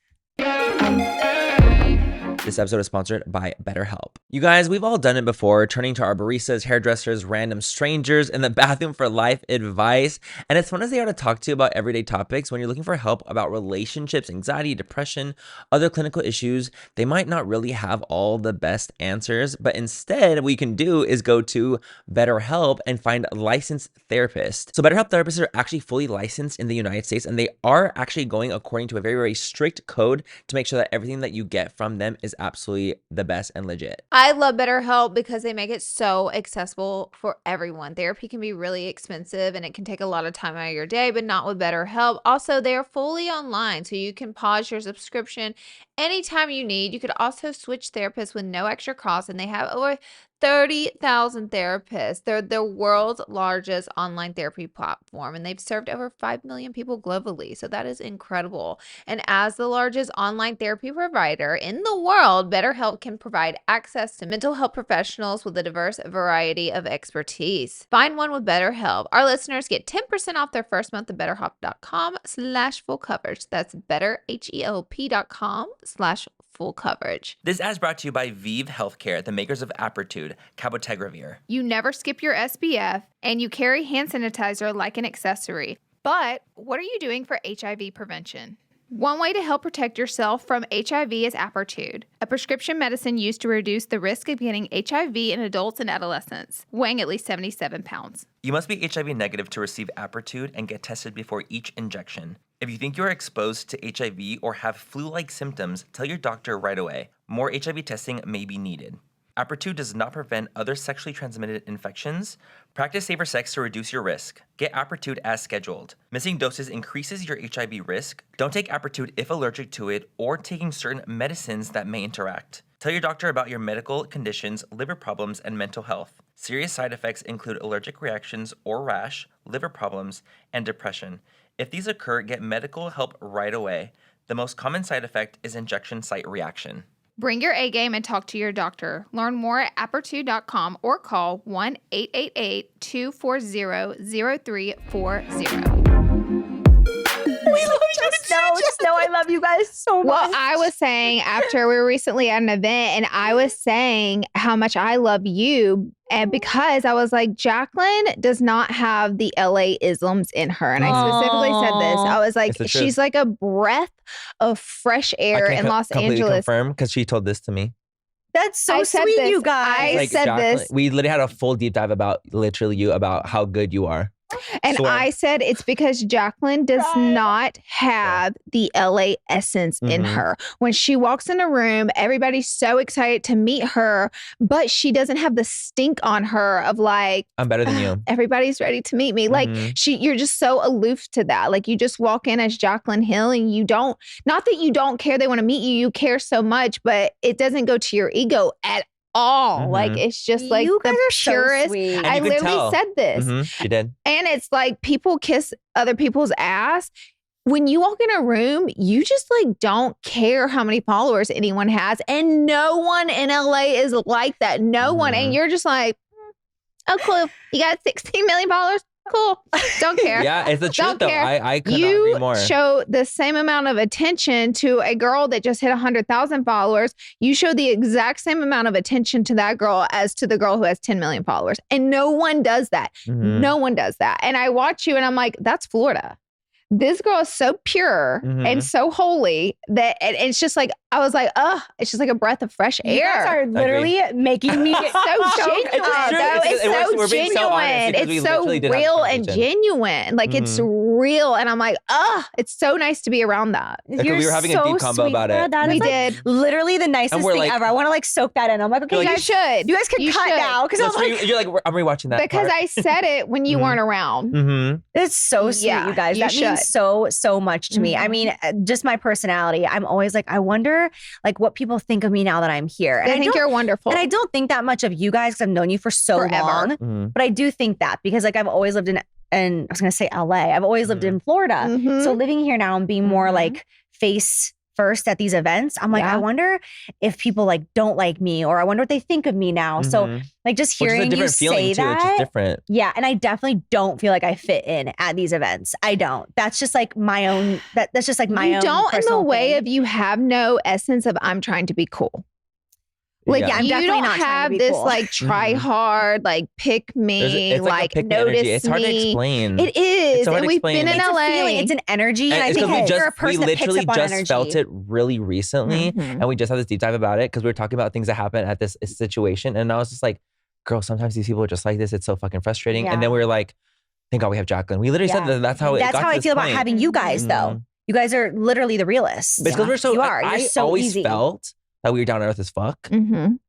this episode is sponsored by BetterHelp. You guys, we've all done it before, turning to our baristas, hairdressers, random strangers in the bathroom for life advice. And as fun as they are to talk to about everyday topics, when you're looking for help about relationships, anxiety, depression, other clinical issues, they might not really have all the best answers. But instead, what you can do is go to BetterHelp and find a licensed therapist. So BetterHelp therapists are actually fully licensed in the United States, and they are actually going according to a very, very strict code to make sure that everything that you get from them is absolutely the best and legit. I love BetterHelp because they make it so accessible for everyone. Therapy can be really expensive and it can take a lot of time out of your day, but not with BetterHelp. Also, they're fully online, so you can pause your subscription anytime you need. You could also switch therapists with no extra cost, and they have over 30,000 therapists. They're the world's largest online therapy platform, and they've served over 5 million people globally. So that is incredible. And as the largest online therapy provider in the world, BetterHelp can provide access to mental health professionals with a diverse variety of expertise. Find one with BetterHelp. Our listeners get 10% off their first month at BetterHelp.com/full coverage. That's BetterHelp.com/full coverage. This ad is brought to you by Vive Healthcare, the makers of Apretude, cabotegravir. You never skip your SPF, and you carry hand sanitizer like an accessory. But what are you doing for HIV prevention? One way to help protect yourself from HIV is Apretude, a prescription medicine used to reduce the risk of getting HIV in adults and adolescents, weighing at least 77 pounds. You must be HIV negative to receive Apretude and get tested before each injection. If you think you are exposed to HIV or have flu-like symptoms, tell your doctor right away. More HIV testing may be needed. Apretude does not prevent other sexually transmitted infections. Practice safer sex to reduce your risk. Get Apretude as scheduled. Missing doses increases your HIV risk. Don't take Apretude if allergic to it or taking certain medicines that may interact. Tell your doctor about your medical conditions, liver problems, and mental health. Serious side effects include allergic reactions or rash, liver problems, and depression. If these occur, get medical help right away. The most common side effect is injection site reaction. Bring your A game and talk to your doctor. Learn more at Apretude.com or call 1-888-240-0340. We love you. Just know I love you guys so much. Well, I was saying after we were recently at an event, and I was saying how much I love you, and because I was like, Jaclyn does not have the LA isms in her. And I specifically said this. I was like, she's like a breath of fresh air in Los Angeles. Confirm, because she told this to me. That's so sweet, you guys. I said Jaclyn, this. We literally had a full deep dive about literally you, about how good you are. And I said it's because Jaclyn does not have the LA essence in her. When she walks in a room, everybody's so excited to meet her, but she doesn't have the stink on her of like, I'm better than you. Everybody's ready to meet me. Like you're just so aloof to that. Like you just walk in as Jaclyn Hill and you don't, not that you don't care they want to meet you, you care so much, but it doesn't go to your ego at all. Like it's just like you guys the are purest. So sweet. I literally said this. She did. And it's like people kiss other people's ass. When you walk in a room, you just like don't care how many followers anyone has. And no one in LA is like that. No one. And you're just like, oh, cool. You got 16 million followers? Cool. Don't care. Yeah, it's the truth though. care. I could not agree more. You show the same amount of attention to a girl that just hit 100,000 followers. You show the exact same amount of attention to that girl as to the girl who has 10 million followers. And no one does that. Mhm. No one does that. And I watch you and I'm like, that's Florida. This girl is so pure and so holy that it's just like, I was like, it's just like a breath of fresh air. You guys are literally making me so genuine. It's so genuine. It's so real and genuine. Like it's real. And I'm like, it's so nice to be around that. We were having a deep combo about it. We did. Literally the nicest thing ever. I want to like soak that in. I'm like, okay, you should. You guys can cut now. Because I'm like, you're like, I'm rewatching that because I said it when you weren't around. It's so sweet, you guys. That means so much to me. I mean, just my personality. I'm always like, I wonder like what people think of me now that I'm here. And I think you're wonderful. And I don't think that much of you guys because I've known you for so long. But I do think that because like I've always lived in I was going to say LA. I've always lived in Florida. So living here now and being more like face first at these events, I'm like, I wonder if people like don't like me or I wonder what they think of me now. So like just hearing you say that. It's just different. Yeah. And I definitely don't feel like I fit in at these events. I don't. That's just like my own, that's just like my own. You don't in the way thing. of you have no essence of I'm trying to be cool. Like I'm definitely not trying to be cool. Like try hard, like pick me, it's like notice me. It's hard to explain. It is, and we've been in LA. It's an energy, and I think you're a person that picks up on energy. We literally just felt it really recently, and we just had this deep dive about it because we were talking about things that happened at this situation, and I was just like, "Girl, sometimes these people are just like this. It's so fucking frustrating." And then we were like, "Thank God we have Jaclyn." We literally said that's how it got to this point. That's how I feel about having you guys, though. You guys are literally the realists. Because we're so. You are. I so always easy. felt that we were down to earth as fuck.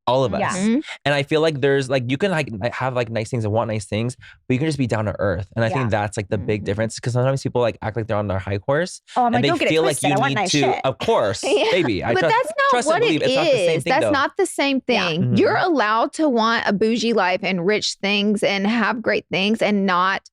All of us. And I feel like there's like, you can like have like nice things and want nice things, but you can just be down to earth. And I think that's like the big difference because sometimes people like act like they're on their high horse. I'm and like, they feel like you need to, of course, baby. But that's not what it is. That's not the same thing. You're allowed to want a bougie life and rich things and have great things and not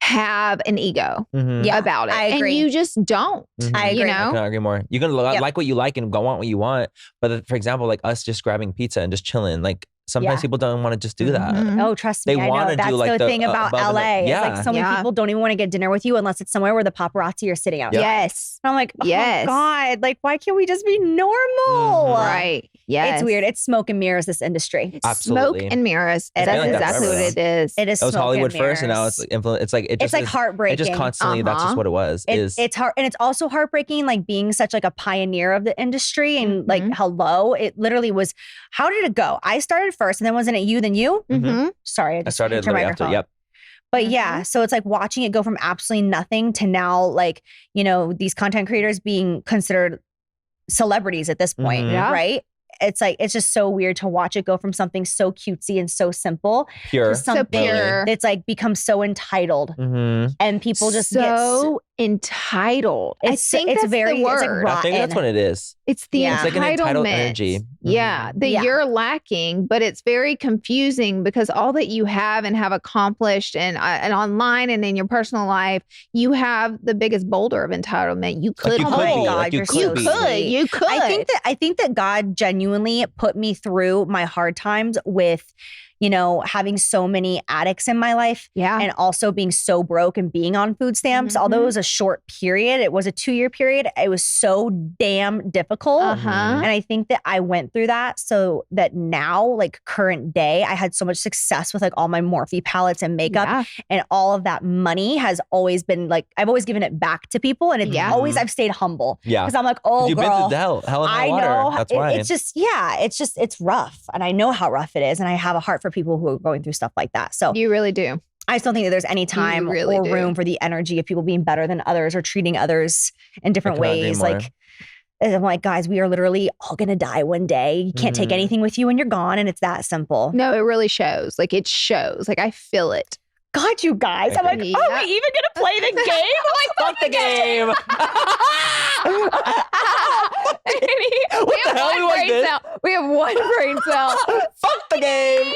have an ego about it. I agree. And you just don't. I agree. You know? I cannot agree more. You can like what you like and go want what you want. But for example, like us just grabbing pizza and just chilling, like sometimes people don't want to just do that. Oh, trust me. They want to do like the thing about LA. It's like so many people don't even want to get dinner with you unless it's somewhere where the paparazzi are sitting out. Yes. And I'm like, oh God, like why can't we just be normal? Right. Yes. It's weird. It's smoke and mirrors, this industry. Absolutely. Smoke and mirrors. That's like exactly what it is. It is. It was smoke Hollywood and mirrors. first, and now it's like it's like it's like heartbreaking. It just constantly. That's just what it was. It's hard, and it's also heartbreaking. Like being such like a pioneer of the industry, and like hello, it literally was. How did it go? I started first, and then wasn't it you? Then you? Sorry, I started literally after. Yep. But yeah, so it's like watching it go from absolutely nothing to now, like, you know, these content creators being considered celebrities at this point, right? It's like, it's just so weird to watch it go from something so cutesy and so simple to something pure. that's like becomes so entitled. And people just so entitled. I think that's the word. It's like rotten. I think that's what it is. It's the It's like an entitled energy. Yeah, that you're lacking, but it's very confusing because all that you have and have accomplished and online and in your personal life, you have the biggest boulder of entitlement. You could. Oh my God, you could. You could. I think that God genuinely put me through my hard times with, you know, having so many addicts in my life and also being so broke and being on food stamps. Although it was a short period, it was a 2-year period. It was so damn difficult. And I think that I went through that so that now, like current day, I had so much success with like all my Morphe palettes and makeup and all of that money has always been like, I've always given it back to people and it's always, I've stayed humble. Because I'm like, oh, you've girl, been through the hell and high water. I know. That's why. It's rough. And I know how rough it is. And I have a heart for people who are going through stuff like that. So you really do. I just don't think that there's any time or room for the energy of people being better than others or treating others in different ways. Like, I'm like, guys, we are literally all going to die one day. You can't take anything with you when you're gone. And it's that simple. No, it really shows. Like it shows. Like I feel it. God, you guys. I'm like, are we even going to play the game? I'm like, fuck the game. We have one brain cell. Fuck the game.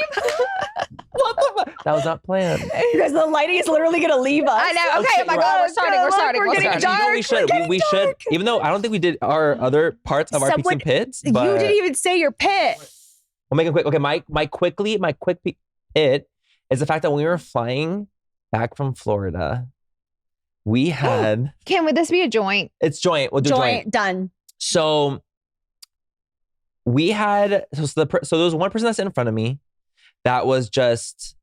What the fuck? That was not planned. Because the lighting is literally going to leave us. I know. Okay, oh my God, we're starting. Dark. We should. Even though I don't think we did our other parts of our peaks and pits. But you didn't even say your pit. We'll make it quick. Okay, my quick pit is the fact that when we were flying back from Florida, we had. Would this be a joint? It's joint. We'll do joint. Done. So we had. So there was one person that's in front of me that was just.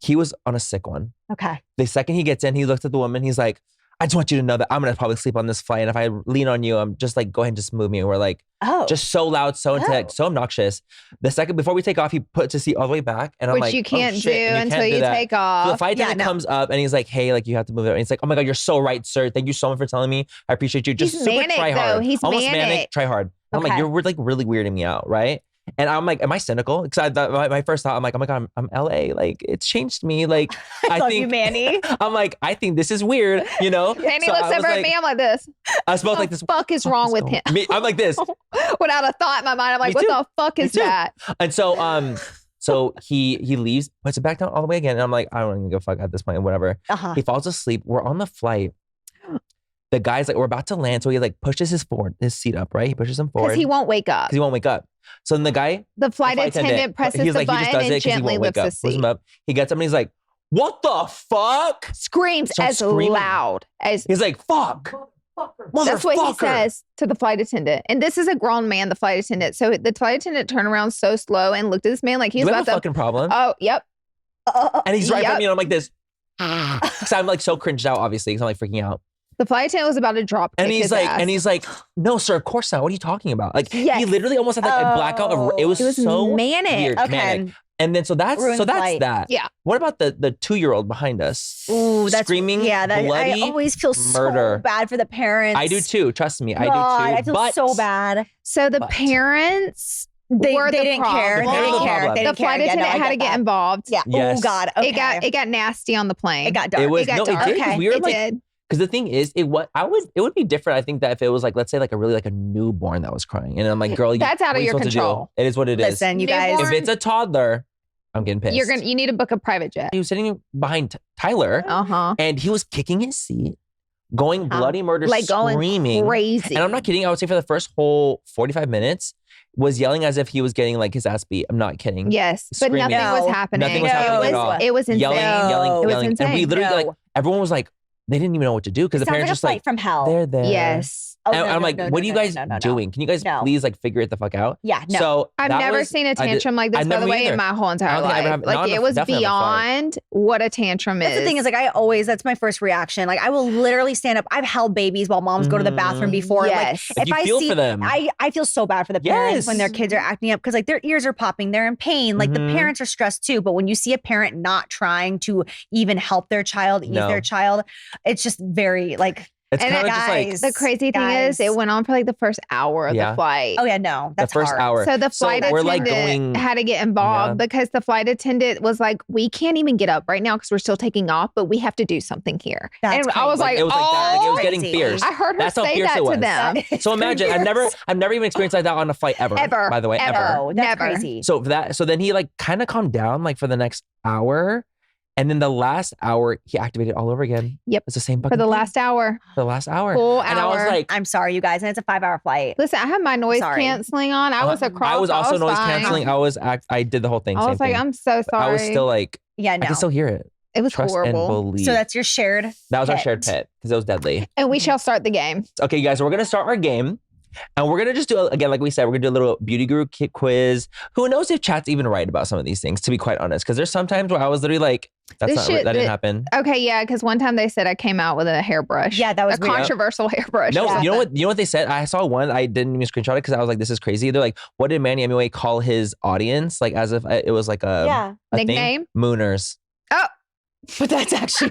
He was on a sick one. Okay. The second he gets in, he looks at the woman. He's like, I just want you to know that I'm going to probably sleep on this flight. And if I lean on you, I'm just like, go ahead and just move me. And we're like, just so loud, so intense, so obnoxious. The second, before we take off, he puts his seat all the way back. And I'm like, which you can't do and until you take off. So the flight attendant comes up and he's like, hey, like you have to move it. And he's like, oh my God, you're so right, sir. Thank you so much for telling me. I appreciate you. Just he's super manic, try hard. Though. He's almost manic. Try hard. I'm like, you're like really weirding me out, right? And I'm like, am I cynical? Because my first thought, I'm like, oh my God, I'm LA. Like, it's changed me. Like, I think you, Manny. I'm like, I think this is weird, you know? Manny looks over at me. I'm like this. I was both like this. What the fuck is wrong with him? I'm like this. Without a thought in my mind, I'm like, what the fuck is that? And so, so he leaves, puts it back down all the way again. And I'm like, I don't even give a fuck at this point, whatever. He falls asleep. We're on the flight. The guy's like, we're about to land. So he like pushes his seat up, right? He pushes him forward. Because he won't wake up. So then the flight attendant presses the button and gently lifts his seat. Him up. He gets up and he's like, what the fuck? Screams loud as he's like, fuck. That's what he says to the flight attendant. And this is a grown man, the flight attendant. So the flight attendant turned around so slow and looked at this man like he's about to. Fucking problem. Oh, yep. And he's right from me and I'm like this. Because I'm like so cringed out, obviously, because I'm like freaking out. The flight attendant was about to drop and he's like, ass. And he's like, no, sir, of course not. What are you talking about? Like, he literally almost had like a blackout of. It was so manic. Weird, manic. And then so that's that. Yeah. What about the 2-year-old behind us? Ooh, that's screaming. Yeah, bloody I always feel murder. so bad for the parents. I do too. Trust me, I do too. I feel so bad. So the parents. They didn't care. The flight attendant had to get involved. Yeah. Yes. Oh God. Okay. It got nasty on the plane. It got dark. It got dark. It did. We were it like, did. Because the thing is, it would be different. I think that if it was like, let's say like a newborn that was crying, and I'm like, girl, that's out of your control. It is what it is. Listen, you guys, if it's a toddler, I'm getting pissed. You need to book a private jet. He was sitting behind Tyler, and he was kicking his seat, going bloody murder, like screaming, going crazy. And I'm not kidding. I would say for the first whole 45 minutes, was yelling as if he was getting like his ass beat. I'm not kidding. Yes, but nothing was happening. Nothing was happening at all. It was insane. Yelling. It was insane. And we literally everyone was like, they didn't even know what to do because the parents just like from hell. They're there. Yes. And I'm like, what are you guys doing? Can you guys please like figure it the fuck out? Yeah. No. So I've never seen a tantrum like this, by the way, in my whole entire life. Like it was beyond what a tantrum is. That's the thing is, like, that's my first reaction. Like, I will literally stand up. I've held babies while moms go to the bathroom before. Yes. Like, if I feel for them. I feel so bad for the parents when their kids are acting up because like their ears are popping, they're in pain. Like the parents are stressed too. But when you see a parent not trying to even help their child, ease their child, it's just very like. It's kind of just like the crazy thing is it went on for like the first hour of the flight. Oh yeah, no, that's the first hour. So the flight attendant had to get involved because the flight attendant was like, "We can't even get up right now because we're still taking off, but we have to do something here." And I was like, it was like that. Like, it was getting fierce. I heard her say that to them. So imagine, I've never even experienced like that on a flight ever. By the way, ever. Oh, that's crazy. So then he like kind of calmed down like for the next hour. And then the last hour, he activated all over again. Yep. It's the same for the last hour. The last hour. Full and hour. I was like, I'm sorry, you guys. And it's a 5-hour flight. Listen, I had my noise canceling on. I was across. I was also noise canceling. I did the whole thing. I was like, I'm so sorry. I was still like, yeah, no. I can still hear it. It was Trust horrible. And believe. So that's your shared That was our shared pit because it was deadly. And we shall start the game. Okay, you guys, so we're going to start our game. And we're going to just do, again, like we said, we're going to do a little beauty guru quiz. Who knows if chat's even right about some of these things, to be quite honest. Because there's some times where I was literally like, that didn't happen. Okay, yeah, because one time they said I came out with a hairbrush. Yeah, that was a controversial hairbrush. No, you know what they said? I saw one, I didn't even screenshot it because I was like, this is crazy. They're like, what did Manny Amway call his audience? Like as if it was like a nickname? Thing? Mooners. Oh. But that's actually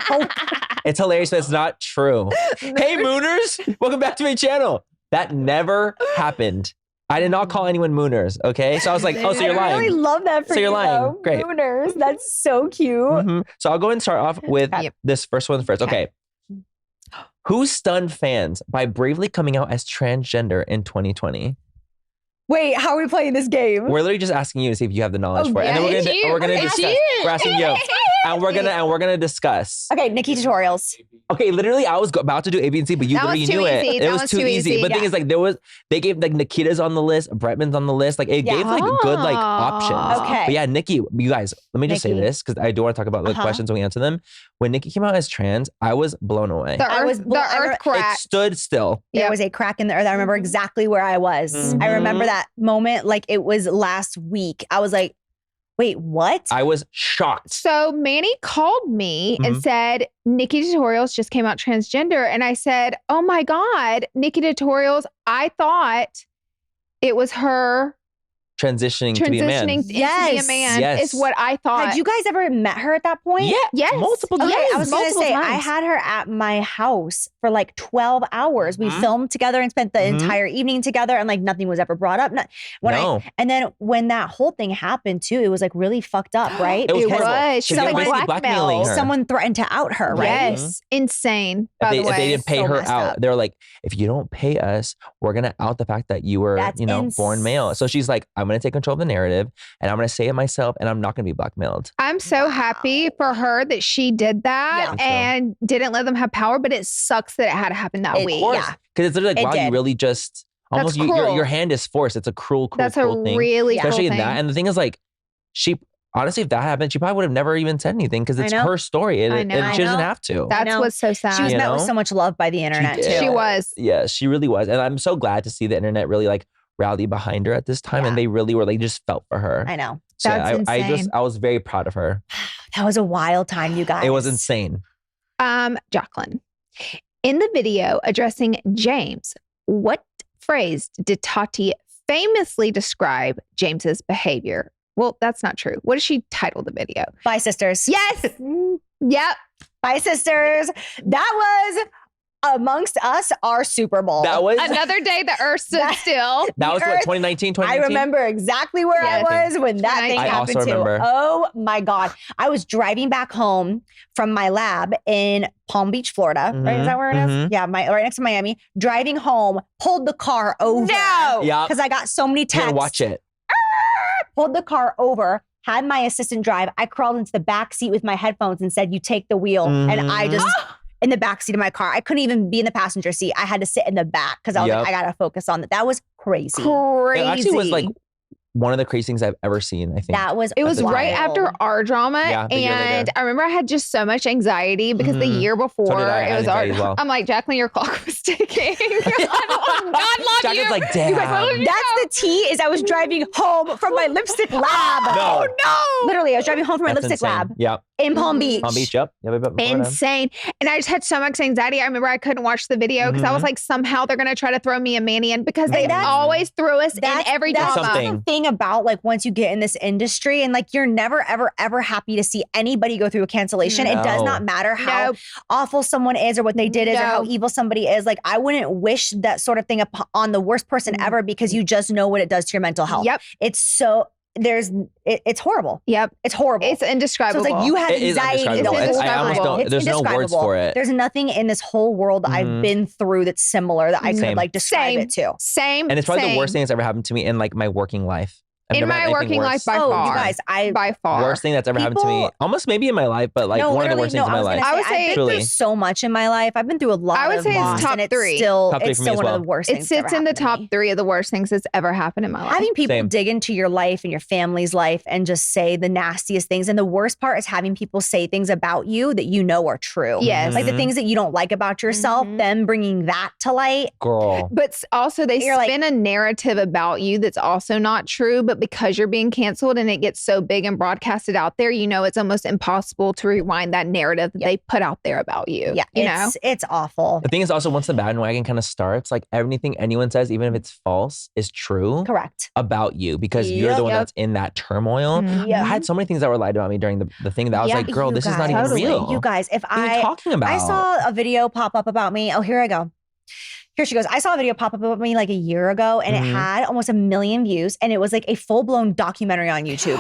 it's hilarious, but it's not true. Hey, Mooners, welcome back to my channel. That never happened. I did not call anyone Mooners, okay? So I was like, oh, so you're lying. I really love that for you. So you're lying. Though. Great. Mooners, that's so cute. Mm-hmm. So I'll go ahead and start off with this first one first. Okay. Who stunned fans by bravely coming out as transgender in 2020? Wait, how are we playing this game? We're literally just asking you to see if you have the knowledge for it. And then we're gonna discuss. We're asking you. and we're gonna discuss. Okay, Nikki tutorials. Okay, literally, I was about to do A, B, and C, but you literally knew it. It was too easy. But the thing is, like, they gave like Nikita's on the list, Bretman's on the list. Like, it gave like good like options. Okay. But yeah, Nikki, you guys, let me just say this because I do want to talk about the questions when we answer them. When Nikki came out as trans, I was blown away. The earth cracked. It stood still. There was a crack in the earth. I remember exactly where I was. Mm-hmm. I remember that moment like it was last week. I was like, wait, what? I was shocked. So Manny called me and said, Nikki Tutorials just came out transgender. And I said, oh my God, Nikki Tutorials, I thought it was her transitioning to be a man. To be a man is what I thought. Had you guys ever met her at that point? Yeah. Yes. Multiple times. I was going to say, times. I had her at my house for like 12 hours. We filmed together and spent the entire evening together and like nothing was ever brought up. And then when that whole thing happened too, it was like really fucked up, right? It was. Someone blackmailing her. Someone threatened to out her, right? Yes. Insane, by the way. If they didn't pay So her messed out, up. they were like, if you don't pay us, we're going to out the fact that you were, born male. So she's like, I'm going to take control of the narrative and I'm going to say it myself and I'm not going to be blackmailed. I'm so happy for her that she did that and didn't let them have power, but it sucks that it had to happen that week. Yeah. Because it's literally like, wow, you really just almost, your hand is forced. It's a cruel thing. That's a really Especially cruel in that. thing. And the thing is like, honestly, if that happened, she probably would have never even said anything because it's her story and she doesn't have to. That's what's so sad. She was met with so much love by the internet too. She was. Yeah, she really was. And I'm so glad to see the internet really like rally behind her at this time. And they really were, they just felt for her. I know. So That's insane. I was very proud of her. That was a wild time, you guys. It was insane. Jaclyn, in the video addressing James, what phrase did Tati famously describe James's behavior? Well, that's not true. What did she title the video? Bye, sisters. Yes. Yep. Bye, sisters. That was amongst us our Super Bowl. That was another day the earth stood still. That was what, 2019? I remember exactly where I was when that thing happened too. Remember. Oh my God. I was driving back home from my lab in Palm Beach, Florida. Right? Is that where it is? Yeah, right next to Miami. Driving home, pulled the car over. No. Because I got so many texts. Can't watch it. Pulled the car over, had my assistant drive. I crawled into the back seat with my headphones and said, you take the wheel. And I just... in the back seat of my car. I couldn't even be in the passenger seat. I had to sit in the back because I was like, I got to focus on that. That was crazy. It actually was like one of the craziest things I've ever seen, I think. It was right after our drama. And I remember I had just so much anxiety because the year before it was our, I'm like, Jaclyn, your clock was ticking. God love you. Like, damn. That's the tea is I was driving home from my lipstick lab. No. Oh no. Literally, I was driving home from my lipstick lab. Yep. In Palm Beach. Palm Beach, yep. Insane. And I just had so much anxiety. I remember I couldn't watch the video because I was like, somehow they're going to try to throw me and Manny in because they always throw us in every drama. That's the thing about like once you get in this industry and like you're never, ever, ever happy to see anybody go through a cancellation. It does not matter how awful someone is or what they did is or how evil somebody is. Like I wouldn't wish that sort of thing on the worst person ever because you just know what it does to your mental health. Yep. It's so... it's horrible. Yep. It's horrible. It's indescribable. So it's like you have anxiety. I almost don't. There's no words for it. There's nothing in this whole world that I've been through that's similar that I could like describe it to. Same. And it's probably the worst thing that's ever happened to me in like my working life. In my working life, by far. You guys, by far. Worst thing that's ever happened to me. Almost maybe in my life, but like one of the worst things in my life. I would say I've been through so much in my life. I've been through a lot. I would say it's top three. It's still one of the worst things. It sits in the top 3 of the worst things that's ever happened in my life. Having people dig into your life and your family's life and just say the nastiest things. And the worst part is having people say things about you that you know are true. Yes. Like the things that you don't like about yourself, them bringing that to light. Girl. But also they spin a narrative about you that's also not true, but because you're being canceled and it gets so big and broadcasted out there, you know, it's almost impossible to rewind that narrative that they put out there about you. Yeah, you know? It's awful. The thing is also once the bandwagon kind of starts, like everything anyone says, even if it's false, is true. Correct. About you because you're the one that's in that turmoil. I had so many things that were lied about me during the thing that I was like, girl, this is not even real. You guys, if what are you talking about? I saw a video pop up about me. Oh, here I go. Here she goes. I saw a video pop up about me like a year ago and it had almost 1 million views and it was like a full-blown documentary on YouTube.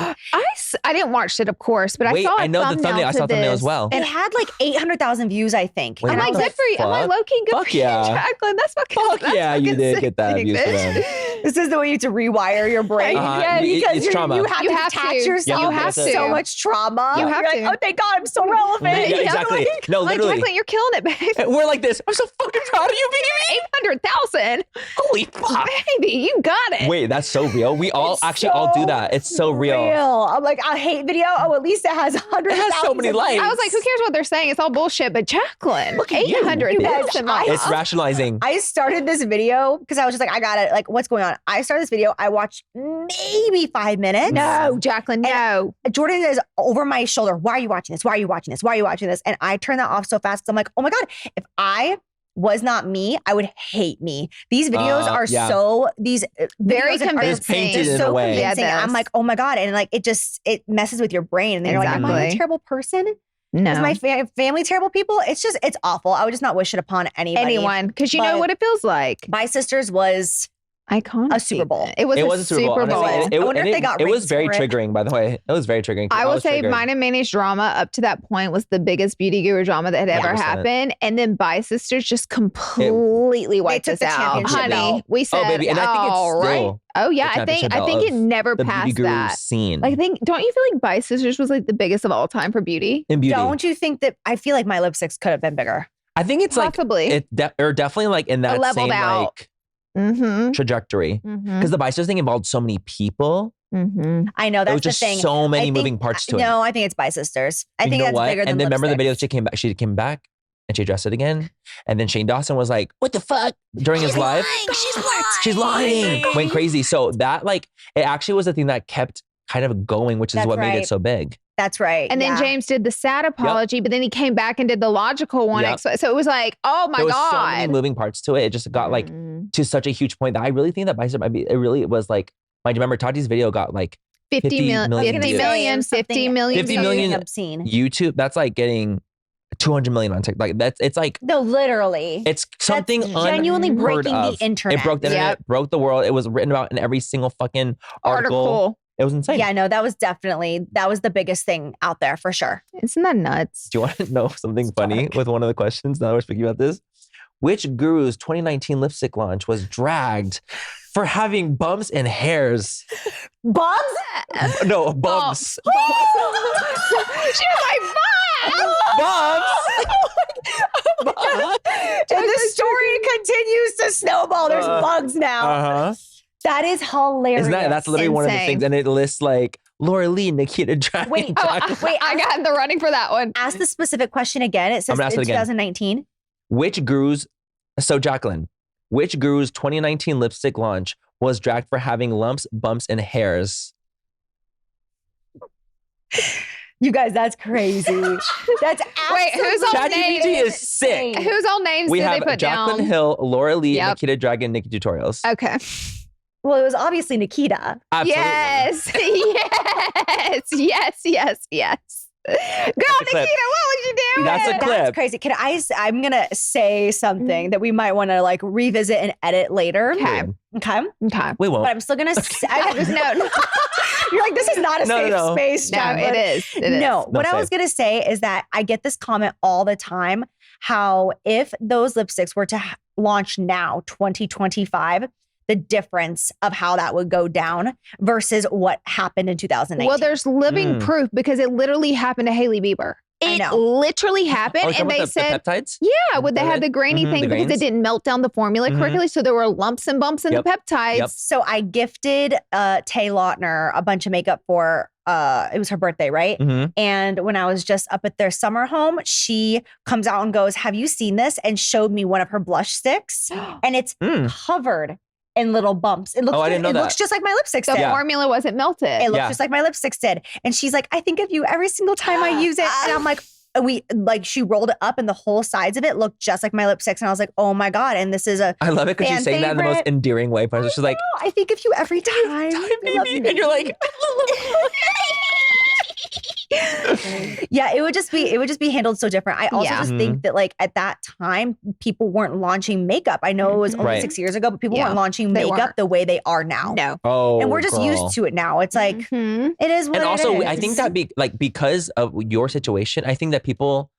I didn't watch it, of course, but I saw I know the thumbnail. I saw the thumbnail as well. It had like 800,000 views, I think. I'm like, good for you. I'm like, low-key, good for you, Jaclyn. That's fucking Fuck yeah, you did get that views for them. This is the way you have to rewire your brain. Because it's trauma. You have to attach yourself. You have so much trauma. You have You're like, oh, thank God, I'm so relevant. Yeah, exactly. No, literally. Jaclyn, you're killing it, babe. We're like this. I'm so fucking proud of you, baby. 800,000. Holy fuck. Baby, you got it. Wait, that's so real. We all all do that. It's so real. I'm like, I hate video. Oh, at least it has hundreds. It has so many likes. I was like, who cares what they're saying? It's all bullshit. But Jaclyn, look at 800,000. It's rationalizing. I started this video because I was just like, I got it. Like, what's going on? I started this video. I watched maybe 5 minutes. No, Jaclyn, no. Jordan is over my shoulder. Why are you watching this? Why are you watching this? Why are you watching this? And I turned that off so fast. I'm like, oh my God, if I was not me, I would hate me. These videos are very convincing. Painted They're in so a way. convincing. I'm like, oh my God. And like, it messes with your brain. And then you're like, am I a terrible person? No. Is my family terrible people? It's awful. I would just not wish it upon anyone. Because you know what it feels like. My Sisters was iconic. A Super Bowl. It was a Super Bowl. I wonder if they got it was very ratings for it. triggering, by the way. It was very triggering. I will say Mine and Mayonnaise drama up to that point was the biggest beauty guru drama that had ever 100%. happened. And then Bi Sisters just completely wiped us out. Honey, we said, baby. And I think it's still oh yeah, I think it never the passed beauty guru that scene. Like, don't you feel like Bi Sisters was like the biggest of all time for beauty? In beauty. Don't you think that I feel like my lipsticks could have been bigger? I think it's possibly or definitely like in that leveled same out. like trajectory, because the Bi Sisters thing involved so many people. I know, that's there was just the thing. so many moving parts to it. No, I think it's Bi Sisters. I think that's bigger than And then remember the lipsticks. video she came back and she addressed it again. And then Shane Dawson was like, what the fuck? During his live. She's lying. Went crazy. So that it actually was the thing that kept kind of going, which is what made it so big. That's right. And then James did the sad apology, but then he came back and did the logical one. So it was like, oh my God. There was so many moving parts to it. It just got to such a huge point that I really think that Bi Sisters might be, it was like, I remember Tati's video got 50 million views. 50 million obscene. YouTube, that's like getting 200 million on TikTok. It's like, no, literally. It's something genuinely breaking the internet. It broke the internet, broke the world. It was written about in every single fucking article. It was insane. Yeah, no, that was the biggest thing out there for sure. Isn't that nuts? Do you want to know something funny with one of the questions now we're speaking about this? Which guru's 2019 lipstick launch was dragged for having bumps and hairs? Bumps? No, bumps. She was like, bumps. And the story continues to snowball. There's bugs now. That is hilarious. That's literally one of the things. And it lists Laura Lee, Nikita Dragon. Wait, I got in the running for that one. Ask the specific question again. It says in 2019. Which guru's 2019 lipstick launch was dragged for having lumps, bumps, and hairs? You guys, that's crazy. That's wait, whose all names? ChatGPT is sick. Whose all names did they put down? Jaclyn Hill, Laura Lee, Nikita Dragon, Nikki Tutorials. Okay. Well, it was obviously Nikita. Absolutely. Yes. Girl, Nikita, what was you doing? That's a clip. That's crazy. I'm going to say something that we might want to revisit and edit later. Okay. We won't. But I'm still going to say, no. You're like, this is not a safe space. No, it is. No, what I was going to say is that I get this comment all the time, how if those lipsticks were to launch now, 2025, the difference of how that would go down versus what happened in 2019. Well, there's living proof because it literally happened to Hailey Bieber. It literally happened. And they said, the peptides? Yeah, they had the grainy thing because it didn't melt down the formula correctly. So there were lumps and bumps in the peptides. Yep. So I gifted Tay Lautner a bunch of makeup for, it was her birthday, right? And when I was just up at their summer home, she comes out and goes, have you seen this? And showed me one of her blush sticks. And it's covered in little bumps. It looks, I didn't know that. Looks just like my lipsticks did. The formula wasn't melted. It looks just like my lipsticks did. And she's like, I think of you every single time I use it. And I'm like, she rolled it up and the whole sides of it looked just like my lipsticks. And I was like, oh my God. And this is I love it because she's saying that in the most endearing way. She's like, I think of you every time. Baby. And you're like, yeah, it would just be handled so different. I also just think that at that time, people weren't launching makeup. I know it was only 6 years ago, but people weren't launching makeup the way they are now. No. And we're just used to it now. It's like, it is what it is. And also, I think that because of your situation, I think that people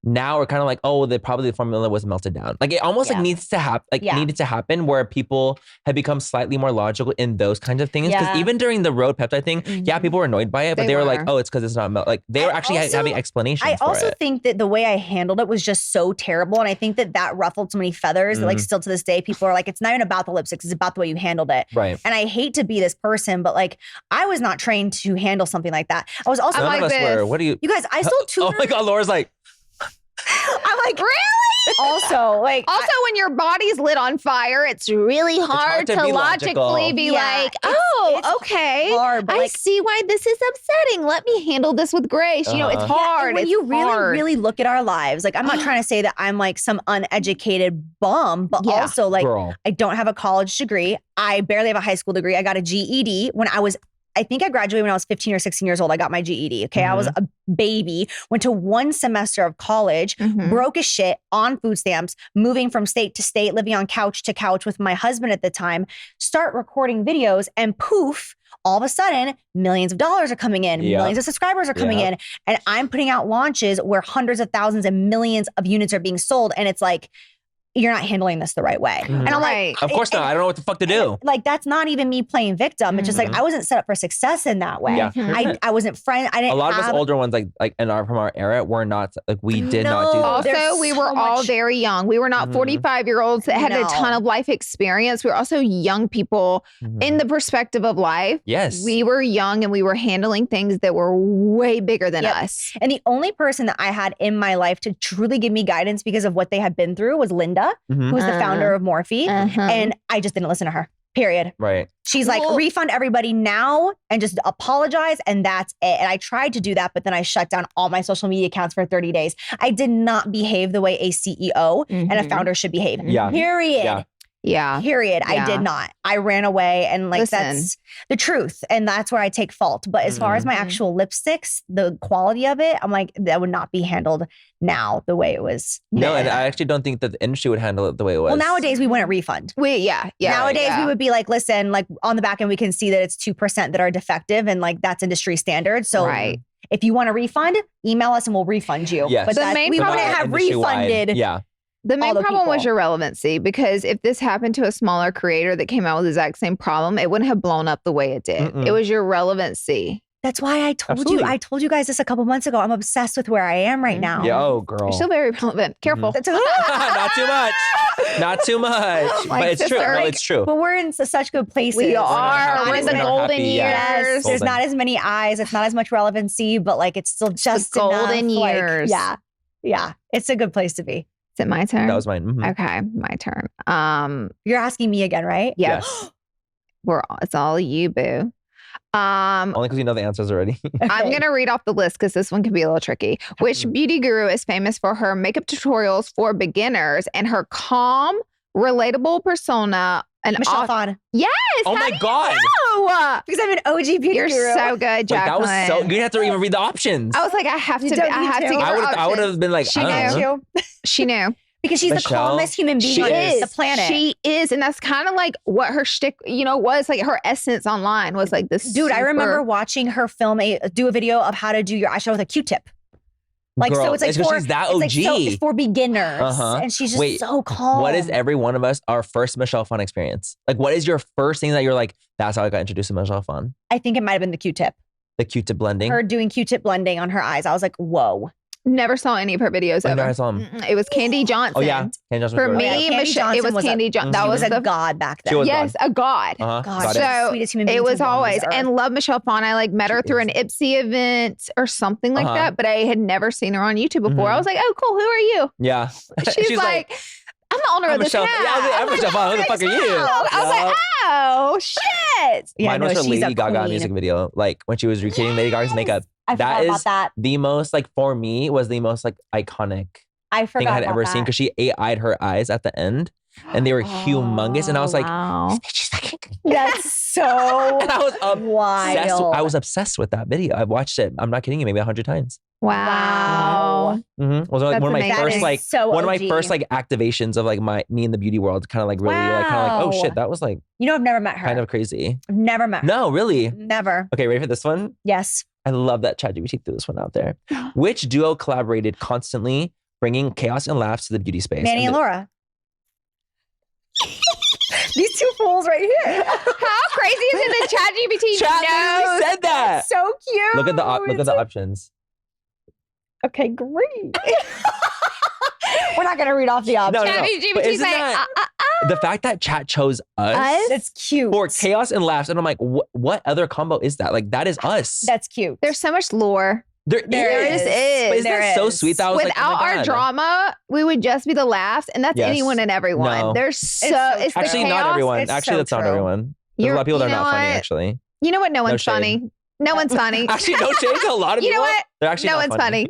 now we're kind of like, oh, the formula was melted down. Like it almost like needs to happen, needed to happen where people have become slightly more logical in those kinds of things. Because even during the road peptide thing, people were annoyed by it, but they were like, oh, it's because it's not like they were actually having explanations for it. I also think that the way I handled it was just so terrible. And I think that ruffled so many feathers that like still to this day, people are like, it's not even about the lipsticks, it's about the way you handled it. Right. And I hate to be this person, but like I was not trained to handle something like that. I was also None like of us this. were. What do you guys, I still tutored. Oh my God, Laura's like, I'm like, really? Also, when your body's lit on fire, it's really hard to logically be like, oh, okay. Hard, I see why this is upsetting. Let me handle this with grace. You know, it's hard. When you really look at our lives, like I'm not trying to say that I'm like some uneducated bum, but also like I don't have a college degree. I barely have a high school degree. I got a GED when I think I graduated when I was 15 or 16 years old. I got my GED. Okay. I was a baby, went to one semester of college, broke as shit on food stamps, moving from state to state, living on couch to couch with my husband at the time, start recording videos, and poof, all of a sudden, millions of dollars are coming in, millions of subscribers are coming in. And I'm putting out launches where hundreds of thousands and millions of units are being sold. And it's like, you're not handling this the right way. And I'm like, of course not. I don't know what the fuck to do. Like, that's not even me playing victim. It's just like, I wasn't set up for success in that way. I wasn't friend. I didn't A lot of us older ones, like from our era, were not, like, we did not do that. Also, we were all very young. We were not 45-year-olds that had a ton of life experience. We were also young people in the perspective of life. Yes. We were young and we were handling things that were way bigger than us. And the only person that I had in my life to truly give me guidance because of what they had been through was Linda. Who's the founder of Morphe. And I just didn't listen to her, period. Right. She's like, refund everybody now and just apologize. And that's it. And I tried to do that, but then I shut down all my social media accounts for 30 days. I did not behave the way a CEO and a founder should behave. Period. Period. I did not. I ran away and like that's the truth. And that's where I take fault. But as far as my actual lipsticks, the quality of it, I'm like, that would not be handled now the way it was. No, and I actually don't think that the industry would handle it the way it was. Well, nowadays we wouldn't refund. Nowadays we would be like, listen, like on the back end, we can see that it's 2% that are defective and like that's industry standard. So if you want a refund, email us and we'll refund you. Yes. But we wouldn't have refunded. The main problem was your relevancy, because if this happened to a smaller creator that came out with the exact same problem, it wouldn't have blown up the way it did. It was your relevancy. That's why I told you. I told you guys this a couple months ago. I'm obsessed with where I am right now. Yeah, oh, girl. You're still very relevant. Careful. Not too much. Not too much. But it's true. No, it's true. But we're in such good places. We are. We're in the golden years. Yes. There's not as many eyes. It's not as much relevancy, but like it's still just golden enough, years. Like, yeah. It's a good place to be. Is it my turn? That was mine. Okay, my turn. You're asking me again, right? Yes. It's all you, boo. Only because you know the answers already. I'm going to read off the list because this one can be a little tricky. Which beauty guru is famous for her makeup tutorials for beginners and her calm, relatable persona? And Michelle Phan. Yes. Oh my God. Because I'm an OG beauty guru. You're so good, Jaclyn. That was so. You didn't have to even read the options. I was like, I have to. I have to get her options. I would have been like, she knew. She knew. Because she's the calmest human being on the planet. She is. And that's kind of like what her shtick, was like her essence online was like this. Dude, I remember watching her do a video of how to do your eyeshadow with a Q-tip. Like, girl, so it's like she's that OG. It's for beginners. And she's just so calm. What is every one of us, our first Michelle Phan experience? Like, what is your first thing that you're like, that's how I got introduced to Michelle Phan? I think it might have been the Q-tip. The Q-tip blending? Her doing Q-tip blending on her eyes. I was like, whoa. Never saw any of her videos ever. I saw them. It was Candy Johnson. Oh, yeah. Candy Johnson. For me, it was Candy Johnson. That was a god back then. Yes, a god. God, so sweetest human being it was always, and love Michelle Phan. I met her through an Ipsy event or something like that, but I had never seen her on YouTube before. I was like, oh, cool. Who are you? Yeah. She's like, I'm the owner of this house. I'm Michelle Phan. Who the fuck are you? I was like, oh, shit. Yeah, mine was her Lady Gaga music video. Like when she was recreating Lady Gaga's makeup. I forgot about that. The most, for me, was the most iconic thing I had ever seen, because she AI-eyed her eyes at the end and they were humongous. And I was like, that's so and I was wild. I was obsessed with that video. I've watched it, I'm not kidding you, maybe 100 times. Wow. It was one of my first activations of me in the beauty world, kind of really oh shit, that was I've never met her. Kind of crazy. I've never met her. No, really? Never. Okay, ready for this one? Yes. I love that ChatGPT threw this one out there. Which duo collaborated constantly bringing chaos and laughs to the beauty space. Manny and Laura. These two fools right here. How crazy is it that ChatGPT knows? said that. So cute. Look at the options. Okay, great. We're not gonna read off the options. No. But ChatGPT's isn't like, that the fact that chat chose us? That's cute. For chaos and laughs, and I'm like, what other combo is that? Like that is us. That's cute. There's so much lore. There is. But isn't that so sweet? That I was Without like, oh my our God. drama, we would just be the laughs, and that's Yes. anyone and everyone. No. There's so it's the Actually, chaos. not everyone. It's Actually, so that's not true. everyone. There's a lot of people that are not funny. Actually, You know what? No one's shade. funny. No one's funny. actually, no shade to a lot of You people. know what? They're actually No not one's funny.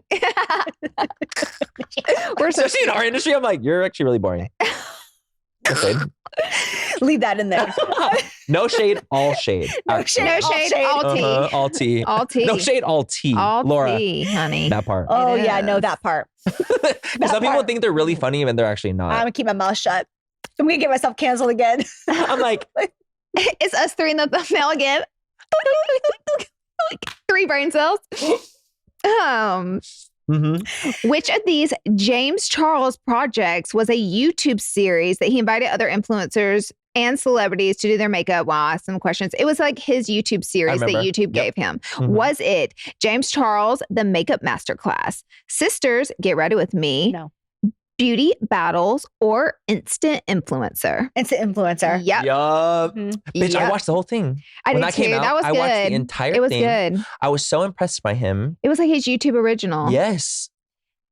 We're so Especially in our industry, I'm like, you're actually really boring. No shade. Leave that in there. No shade, all shade. No shade, no shade, all tea. All tea. All tea. No shade, all tea. All Laura, tea, honey. that part. Oh It yeah, is. no, that part. Because some people think they're really funny and they're actually I'm not. gonna keep my mouth shut. I'm gonna get myself canceled again. I'm like, It's us three in the thumbnail again. 3 brain cells. Which of these James Charles projects was a YouTube series that he invited other influencers and celebrities to do their makeup while I asked them questions? It was like his YouTube series that remember. YouTube Yep. gave him. Was it James Charles, the makeup masterclass, Sisters, Get Ready With Me, No. Beauty Battles, or Instant Influencer? Instant influencer. Yep. yup. Mhm. Bitch, I Yep. watched the whole thing. I when did that came too. out, That was I good. watched the entire It was thing. good. I was so impressed by him. It was like his YouTube original. Yes.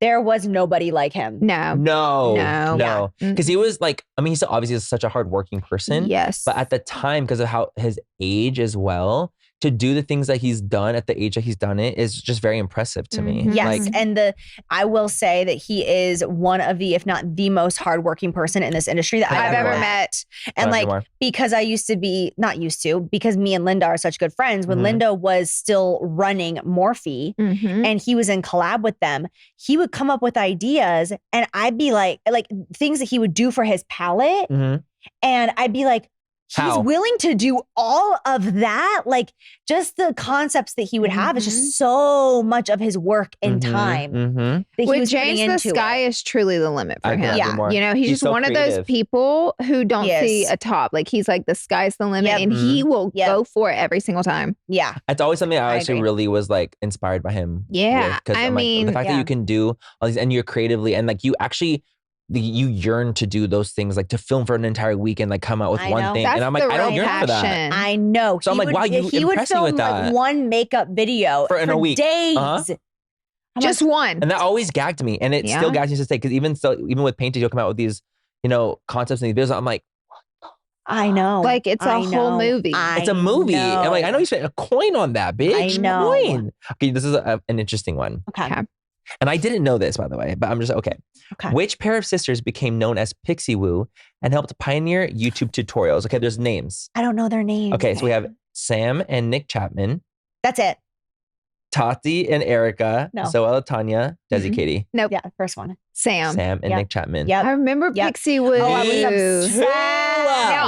There was nobody like him. No. No. No. No. Yeah. Because he was like, I mean, he's obviously such a hardworking person. Yes. But at the time, because of how his age as well, to do the things that he's done at the age that he's done it is just very impressive to me. Mhm. Yes, Like, and I will say that he is one of the, if not the most hardworking person in this industry that I've I've ever met. met. And like, Anymore. because I used to be, not used to, because me and Linda are such good friends, when Mhm. Linda was still running Morphe Mhm. and he was in collab with them, he would come up with ideas and I'd be like things that he would do for his palette. Mhm. And I'd be like, he's How? willing to do all of that. Like just the concepts that he would have is Mhm. just so much of his work and Mhm. time Mhm. that he With was putting James, the into sky it. is truly the limit for I couldn't him. agree Yeah. more. You know, he's just so one of those creative. people who don't Yes. see a top. Like he's like, the sky's the limit, Yep. and he will Yep. go for it every single time. Yeah. It's always something I I actually agree. really was like inspired by him. Yeah, with, 'cause I I'm like, mean, the fact that yeah. you can do all these and you're creatively and like you actually you yearn to do those things, like to film for an entire week and like come out with I one know. thing. That's And I'm like, the I don't real yearn for that. passion. I know. So I'm like, wow, you he would impressed me film with like that. one makeup video For in a week. days. Uh-huh. I'm Just like, one. And that always gagged me. And it Yeah. still gags me to this day. Because even with painting, you'll come out with these, concepts and these videos. I'm like, I know. Like, it's a I whole know. movie. it's a movie. I'm like, I know you spent a coin on that, bitch. I know. Coin. Okay, this is an interesting one. Okay. Okay. And I didn't know this, by the way, but I'm just okay. Okay. Which pair of sisters became known as Pixie Woo and helped pioneer YouTube tutorials? Okay, there's names. I don't know their names. Okay, so we have Sam and Nick Chapman, That's it. Tati and Erica, No. Zoella Tanya, Desi Mhm. Katie, Nope. Yeah, first one. Sam. Sam and Yep. Nick Chapman. Yep. I remember Yep. Pixie Woo. Oh, I was obsessed. No,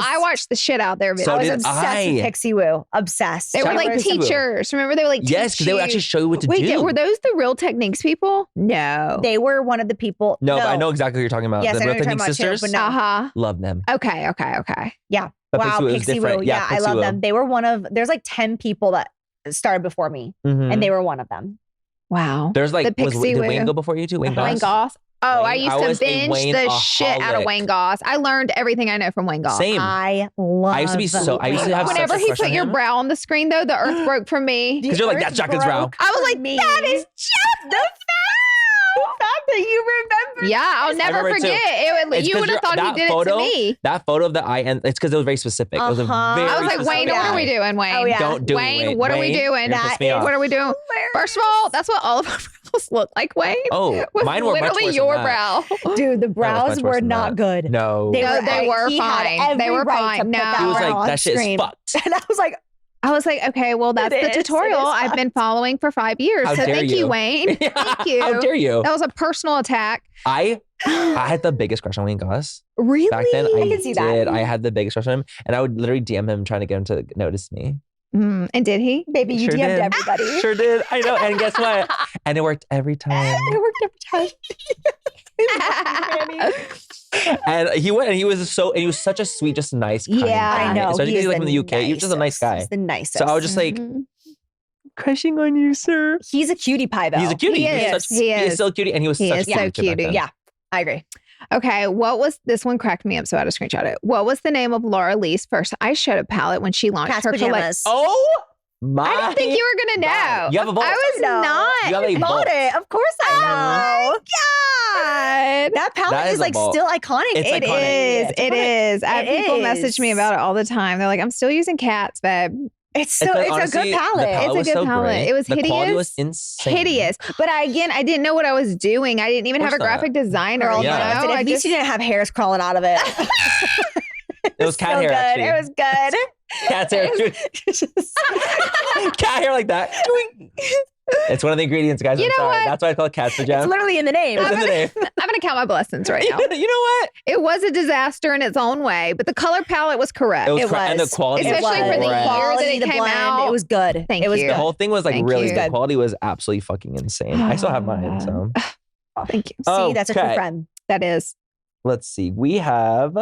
I watched the shit out there. So I was did obsessed I. with Pixie Woo. Obsessed. They were Shout out like to Pixie Woo. teachers. Remember, they were like Yes, because they would actually show you what to Wait, do. were those the real techniques people? No. They were one of the people. No, but I know exactly what you're talking about. Yes, the I know Real what you're Technique talking about too, sisters. but no. Uh-huh. Love them. Okay. But Wow, Pixie Woo was Pixie different. Woo. Yeah, I Pixie love Woo. them. They were one of, there's like 10 people that started before me, Mhm. and they were one of them. Wow. There's like, The did Pixie Wayne Woo. go before you too? Wayne Wayne Goss? Goss. Oh, I Wayne- used I to was a binge the Wayne-aholic. shit out of Wayne Goss. I learned everything I know from Wayne Goss. Same. I love I used to be so- I used to have such Whenever a he crush put on your him. brow on the screen, though, the earth broke for me. Because you're like, that's Jaclyn's brow. I was like, me. that is just the fact that you remember. Yeah, I'll never remember too. forget. It's You 'cause would have thought he that did photo, it to me. That photo of the eye, and it's because it was very specific. It was a Uh-huh. very I was like, specific Wayne, what are we eye. doing, Wayne? Oh, yeah. Don't do Wayne, it, Wayne. what are we Wayne, doing? you're gonna piss me That off. What are we doing? First of all, that's what all of our brows look like, Wayne. Oh, With mine were much literally worse your than that. brow. Dude, the much brows worse were than not that. good. No. No, they were he had fine. every They were right to fine. put No. that He was brow like, on that shit is screen. fucked. And I was like, I was like, okay, well, that's It the is. tutorial It is I've been following for 5 years. How So dare thank you, you. Wayne. Thank you. How dare you? That was a personal attack. I had the biggest crush on Wayne Goss. Really? Back then, I can see that. did. I had the biggest crush on him, and I would literally DM him trying to get him to notice me. And did he? baby, you Sure DM'd did. everybody. Sure did. I know. And guess what? And it worked every time. It worked every time. And he went and he was such a sweet, just nice, kind guy. I know. Especially because he's like from the UK. He was just a nice guy. He's the nicest. So I was just like, crushing on you, sir. He's a cutie pie, though. He's a cutie. He is so cutie. And he was such so cutie. Yeah, I agree. Okay, this one cracked me up, so I had to screenshot it. What was the name of Laura Lee's first eyeshadow palette when she launched Cat's her pajamas. Oh my! I didn't think you were gonna know. You have a vault. I was not. You have a bought vault. it. Of course I know. God. That palette is like still iconic. It's It iconic. is. I have people message me about it all the time. They're like, I'm still using Cats, babe. It's a good palette. It's a good palette. It was hideous. The quality was insane. Hideous. But I didn't know what I was doing. I didn't even have a graphic designer. Girl, Yeah. At least you didn't have hairs crawling out of it. It was cat so hair, good. actually. It was good. Cat's hair. Cat hair like that. It's one of the ingredients, guys. You I'm know sorry. what? That's why I call it cat's pajamas. It's literally in the name. It's in the name. I'm going to count my blessings right now. You know what? It was a disaster in its own way, but the color palette was correct. It was. And the quality Especially was for the correct. year that it the came blend, out. It was good. Thank it was you. The whole thing was like Thank really you. good. The quality was absolutely fucking insane. I still have mine, so. Thank you. See, that's a true Okay. friend. That is. Let's see. We have,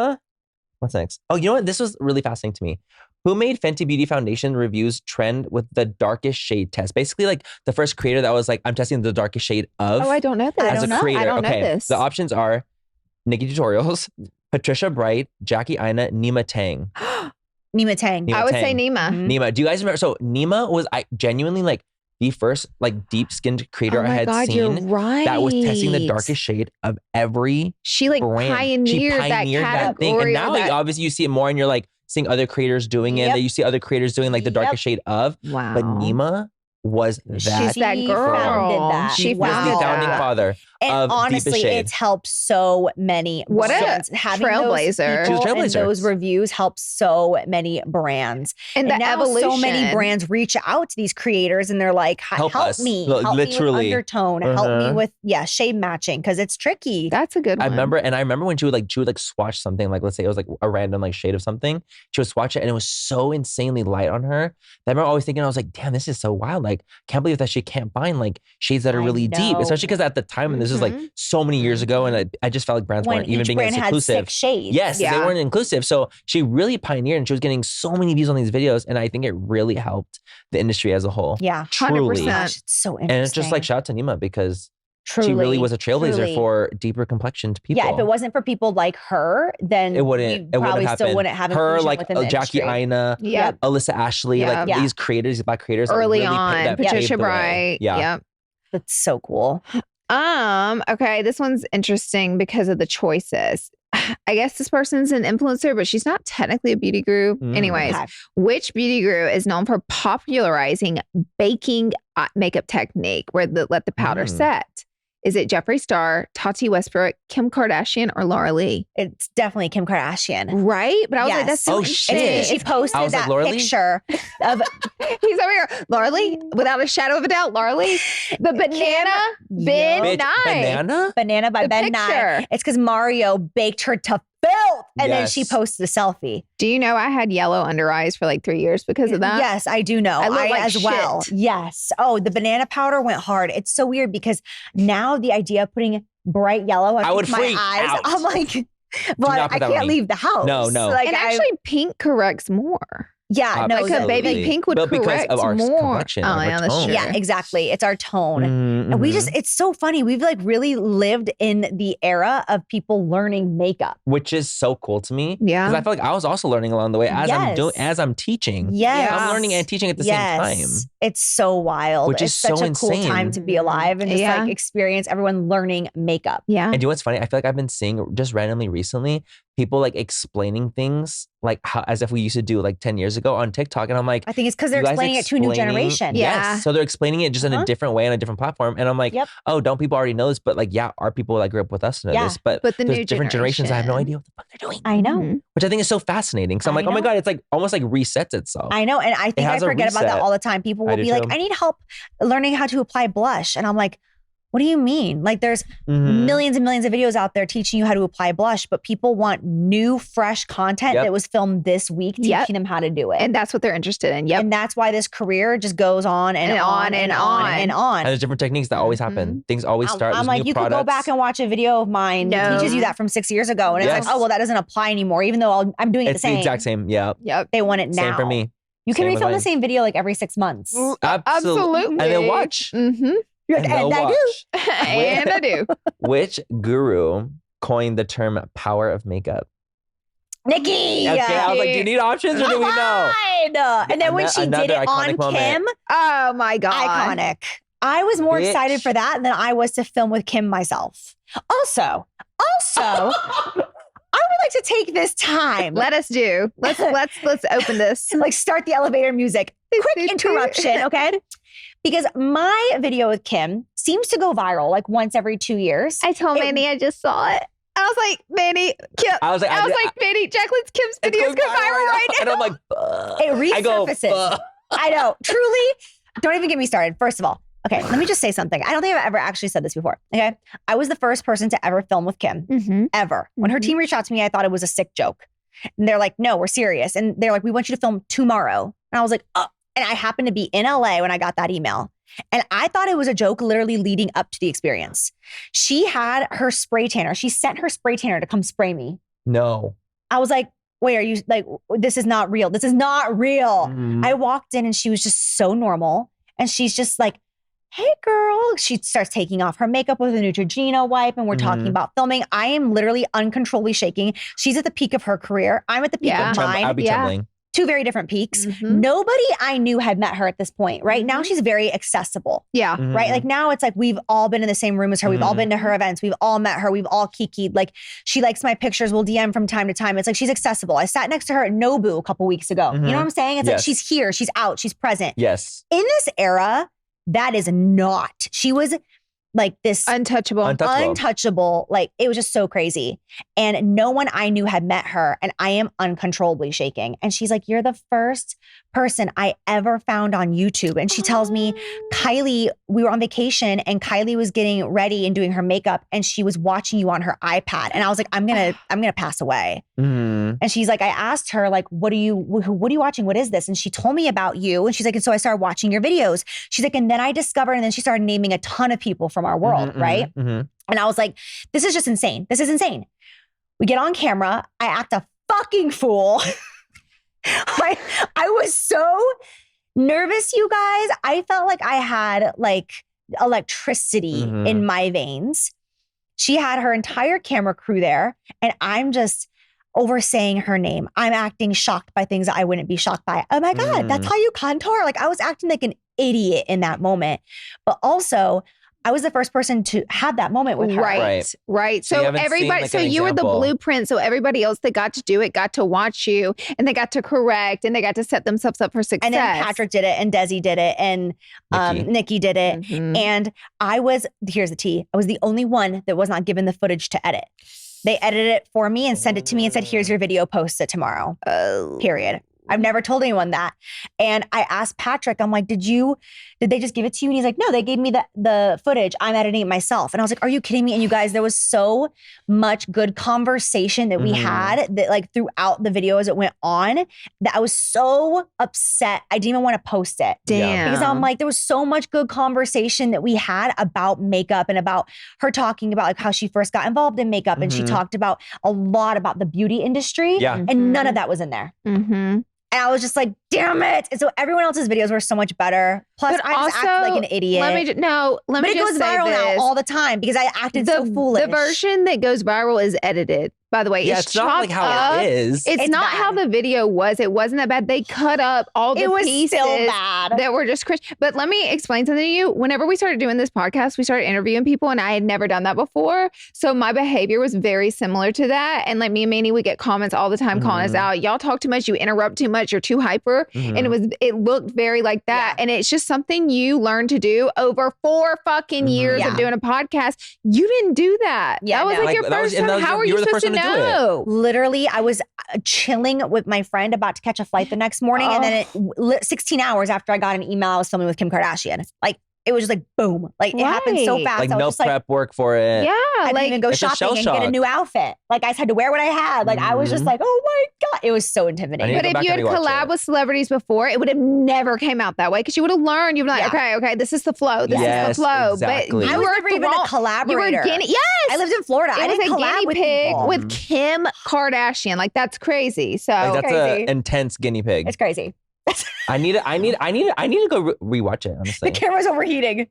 what's next? Oh, you know what? This was really fascinating to me. Who made Fenty Beauty Foundation reviews trend with the darkest shade test? Basically, like the first creator that was like, I'm testing the darkest shade of. Oh, I don't know this. As a creator. I don't okay. know this. The options are Nikki Tutorials, Patricia Bright, Jackie Ina, Nima Tang. Nima Tang. Nima I would Tang. say Nima. Nima. Do you guys remember? So Nima was genuinely like the first like deep skinned creator Oh I my had God, seen you're right. that was testing the darkest shade of every She like brand. pioneered, She pioneered that thing. And category now or that- obviously you see it more and you're like seeing other creators doing it. Yep. That you see other creators doing like the darkest shade of. Wow. But Nima was that. She's that girl. Founded that. She was founded the that. founding father And of honestly, Deepest Shade. it's helped so many What a brands. Having trailblazer. Those She was a people and trailblazer. those reviews help so many brands. And the now evolution. so many brands reach out to these creators and they're like, Help help us. me. Look, Help literally. me with undertone. Help me Uh-huh. with, shade matching because it's tricky. That's a good one. I remember when she would swatch something, like let's say it was like a random like shade of something. She would swatch it and it was so insanely light on her. I remember always thinking, I was like, damn, this is so wild. Like, can't believe that she can't find like shades that are I really deep, know. especially because at the time, and this is like so many years ago, and I just felt like brands when weren't even each being brand as had inclusive. 6 shades. Yes, they Yeah. weren't inclusive. So she really pioneered and she was getting so many views on these videos. And I think it really helped the industry as a whole. Yeah. Truly. 100%. Gosh, it's so interesting. And it's just like shout out to Nima because Truly, she really was a trailblazer truly. for deeper complexioned people. Yeah, if it wasn't for people like her, then it wouldn't. we It wouldn't probably happen. still wouldn't have her, inclusion like within the Jackie industry. Ina, Yep. Alyssa Ashley, Yeah. like these creators, these Black creators, that Early really on, that Patricia paved the way. Bright. Yeah. Yep. That's so cool. Okay, this one's interesting because of the choices. I guess this person's an influencer, but she's not technically a beauty guru. Anyways, Okay. which beauty guru is known for popularizing baking makeup technique where let the powder set? Is it Jeffree Star, Tati Westbrook, Kim Kardashian, or Laura Lee? It's definitely Kim Kardashian. Right? But I was like, Yes. that's so Oh, interesting. shit. She I posted was like, that Laura Lee? picture of He's over here. Laura Lee, without a shadow of a doubt, Laura Lee. The banana Ben Bitch, Nye. banana? Banana by The Ben picture. Nye. It's because Mario baked her to filth. And then she Yes. posted a selfie. Do you know I had yellow under eyes for like 3 years because of that? Yes, I do know. I look like as well. shit. Yes. Oh, the banana powder went hard. It's so weird because now the idea of putting bright yellow I would my freak eyes, out. I'm like, but not I put that on can't me. leave the house. No. Like And actually, pink corrects more. yeah, no, Like a baby Absolutely. pink would But because correct of our more. complexion, Oh, of our yeah, that's tone. true. yeah, exactly. It's our tone. And we Mhm. just, it's so funny. We've like really lived in the era of people learning makeup. Which is so cool to me. Yeah. Because I feel like I was also learning along the way as I'm teaching. Yes. I'm learning and teaching at the same time. It's so wild. Which it's is such so a cool insane. time to be alive and just Yeah. like experience everyone learning makeup. Yeah. And do you know what's funny? I feel like I've been seeing just randomly recently people like explaining things like how, as if we used to do like 10 years ago on TikTok. And I'm like, I think it's because they're you guys explaining it to a new explaining- generation. Yeah. Yes. So they're explaining it just in a different way on a different platform. And I'm like, Yep. oh, don't people already know this? But like, yeah, our people that grew up with us know Yeah. this. But But the there's new different generations that have no generation. idea what the fuck they're doing. I know. Mhm. Which I think is so fascinating. So I'm I like, oh my know. God, it's like almost like resets itself. I know. And I think I has a forget about that reset. all the time. People I will do be like, too. I need help learning how to apply blush. And I'm like, what do you mean? Like there's millions and millions of videos out there teaching you how to apply blush, but people want new, fresh content that was filmed this week, teaching them how to do it. And that's what they're interested in. Yep. And that's why this career just goes on and on and on and on. And there's different techniques that always happen. Things always start. I'm like, you could go back and watch a video of mine that teaches you that from 6 years ago. And it's like, oh, well, that doesn't apply anymore, even though I'm doing it the same. It's the exact same. Yep. They want it now. Same for me. You can refilm the same video like every 6 months. Absolutely. And then watch. And I do. Which guru coined the term power of makeup? Nikki. Okay, I was like, do you need options or do we know? And then when she did it on Kim, oh my God. Iconic. I was more excited for that than I was to film with Kim myself. Also, I would like to take this time. Let's open this. Like start the elevator music. Quick interruption, okay? Because my video with Kim seems to go viral like once every 2 years. I told Manny I just saw it. I was like, Manny, Kim. I was like, Manny, Jaclyn's Kim's videos go viral right now. And I'm like, it resurfaces. I know. Truly, don't even get me started. First of all, okay, let me just say something. I don't think I've ever actually said this before. Okay. I was the first person to ever film with Kim, ever. When her team reached out to me, I thought it was a sick joke. And they're like, no, we're serious. And they're like, we want you to film tomorrow. And I was like, oh. And I happened to be in LA when I got that email. And I thought it was a joke literally leading up to the experience. She had her spray tanner. She sent her spray tanner to come spray me. No. I was like, wait, are you like, this is not real. This is not real. I walked in and she was just so normal. And she's just like, hey girl. She starts taking off her makeup with a Neutrogena wipe and we're talking about filming. I am literally uncontrollably shaking. She's at the peak of her career. I'm at the peak of mine. I'll be trembling. Two very different peaks. Nobody I knew had met her at this point, right? Now she's very accessible. Yeah. Right? Like now it's like we've all been in the same room as her. We've all been to her events. We've all met her. We've all kikied. Like she likes my pictures. We'll DM from time to time. It's like she's accessible. I sat next to her at Nobu a couple weeks ago. You know what I'm saying? It's like she's here. She's out. She's present. Yes. In this era, that is not. She was like this untouchable. Like it was just so crazy. And no one I knew had met her and I am uncontrollably shaking. And she's like, you're the first person I ever found on YouTube. And she tells me, Kylie, we were on vacation and Kylie was getting ready and doing her makeup and she was watching you on her iPad. And I was like, I'm going to pass away. And she's like, I asked her like, what are you watching? What is this? And she told me about you. And she's like, and so I started watching your videos. She's like, and then I discovered, and then she started naming a ton of people from our world. Right. And I was like, this is just insane. This is insane. We get on camera. I act a fucking fool. I was so nervous, you guys. I felt like I had like electricity in my veins. She had her entire camera crew there and I'm just oversaying her name. I'm acting shocked by things that I wouldn't be shocked by. Oh my God, that's how you contour? Like I was acting like an idiot in that moment. But also, I was the first person to have that moment with her. Right. So everybody, so you were the blueprint. So everybody else that got to do it got to watch you and they got to correct and they got to set themselves up for success. And then Patrick did it and Desi did it and Nikki did it. And here's the tea. I was the only one that was not given the footage to edit. They edited it for me and sent it to me and said, here's your video, post it tomorrow. Period. I've never told anyone that. And I asked Patrick, I'm like, did they just give it to you? And he's like, no, they gave me the footage. I'm editing it myself. And I was like, are you kidding me? And you guys, there was so much good conversation that we had that like throughout the video as it went on that I was so upset. I didn't even want to post it. Damn. Because I'm like, there was so much good conversation that we had about makeup and about her talking about like how she first got involved in makeup. And she talked about a lot about the beauty industry. And none of that was in there. And I was just like, damn it. And so everyone else's videos were so much better. Plus, I just acted like an idiot. Let me just but it goes viral now all the time because I acted so foolish. The version that goes viral is edited. By the way, it's not like how it is. It's not bad. How the video was. It wasn't that bad. They cut up all the pieces still bad. That were just cringe. But let me explain something to you. Whenever we started doing this podcast, we started interviewing people and I had never done that before. So my behavior was very similar to that. And like me and Manny would get comments all the time calling us out. Y'all talk too much. You interrupt too much. You're too hyper. And it looked very like that. And it's just something you learn to do over 4 fucking years of doing a podcast. You didn't do that. That was like your first time. How are you supposed to know? Literally, I was chilling with my friend about to catch a flight the next morning. And then 16 hours after I got an email, I was filming with Kim Kardashian. Like it was just like boom. Like it happened so fast. Like I was no just prep work for it. Yeah. I didn't Like even go it's just shopping and shell get a shock. new outfit. Like I just had to wear what I had. Like I was just like, oh my God. It was so intimidating. But if you had collabed with celebrities before, it would have never came out that way because you would have learned. You'd be like, okay, this is the flow. This is the flow. Exactly. But I was never even a collaborator. Yes. I lived in Florida. I didn't was a collab guinea with pig people. with Kim Kardashian. Like that's crazy. So Like that's crazy. an intense guinea pig. It's crazy. I need to go rewatch it, honestly. The camera's overheating.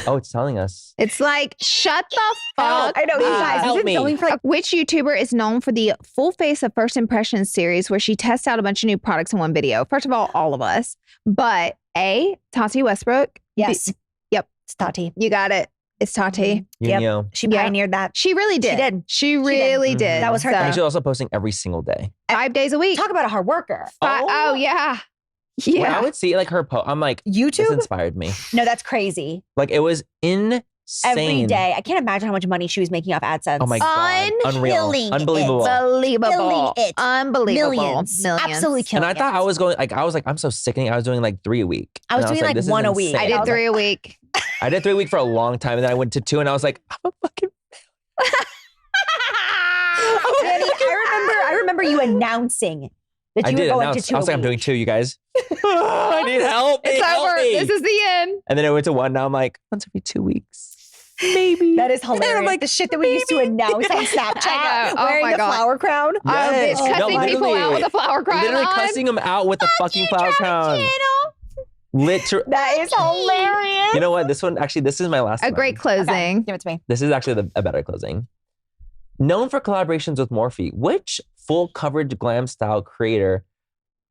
Oh, it's telling us. it's like, shut the fuck I know, you guys. help We've me. been filming for like Which YouTuber is known for the full face of first impressions series where she tests out a bunch of new products in one video? First of all of us. But A, Tati Westbrook. yes. Yep. It's Tati. You got it. It's Tati. Yep. You know. She pioneered that. She really did. She did. She really did. That was her So, And she's also posting every single day. 5 days a week. Talk about a hard worker. Oh, yeah. Yeah. When I would see like her post, I'm like, this YouTube? inspired me. No, that's crazy. Like it was insane. Every day. I can't imagine how much money she was making off AdSense. Oh my God. Unreal. Killing it. Unbelievable. Unbelievable. Killing it. Unbelievable. Millions. Absolutely killing And I thought it. I was going, like, I was like, I'm so sickening. I was doing like 3 a week. I was And doing like this is 1 a week. insane. I I did was 3 a week. I did 3 a week for a long time. And then I went to 2 and I was like, I'm a fucking. Danny, I remember you announcing that I you did were going announce. to 2 I was like, I'm doing 2, you guys. I need help. It's help over. me. This is the end. And then I went to 1. Now I'm like, once every 2 weeks. Maybe. That is hilarious. I'm like, the shit that we used to announce on Snapchat. I know. Oh Wearing my the God. flower crown. Yes. Bitch, cussing people literally. out with a flower crown Literally on. cussing them out with a fucking flower crown. Literally. That is hilarious. You know what? This is my last A one. great closing. Okay, give it to me. This is actually a better closing. Known for collaborations with Morphe, which full coverage glam style creator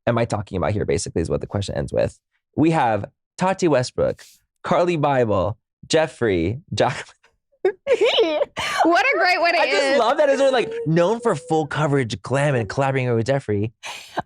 am I talking about here? Basically, is what the question ends with. We have Tati Westbrook, Carly Bible, Jeffree, Jaclyn. What a great way to I end. just love that. It's like known for full coverage glam and collaborating with Jeffree.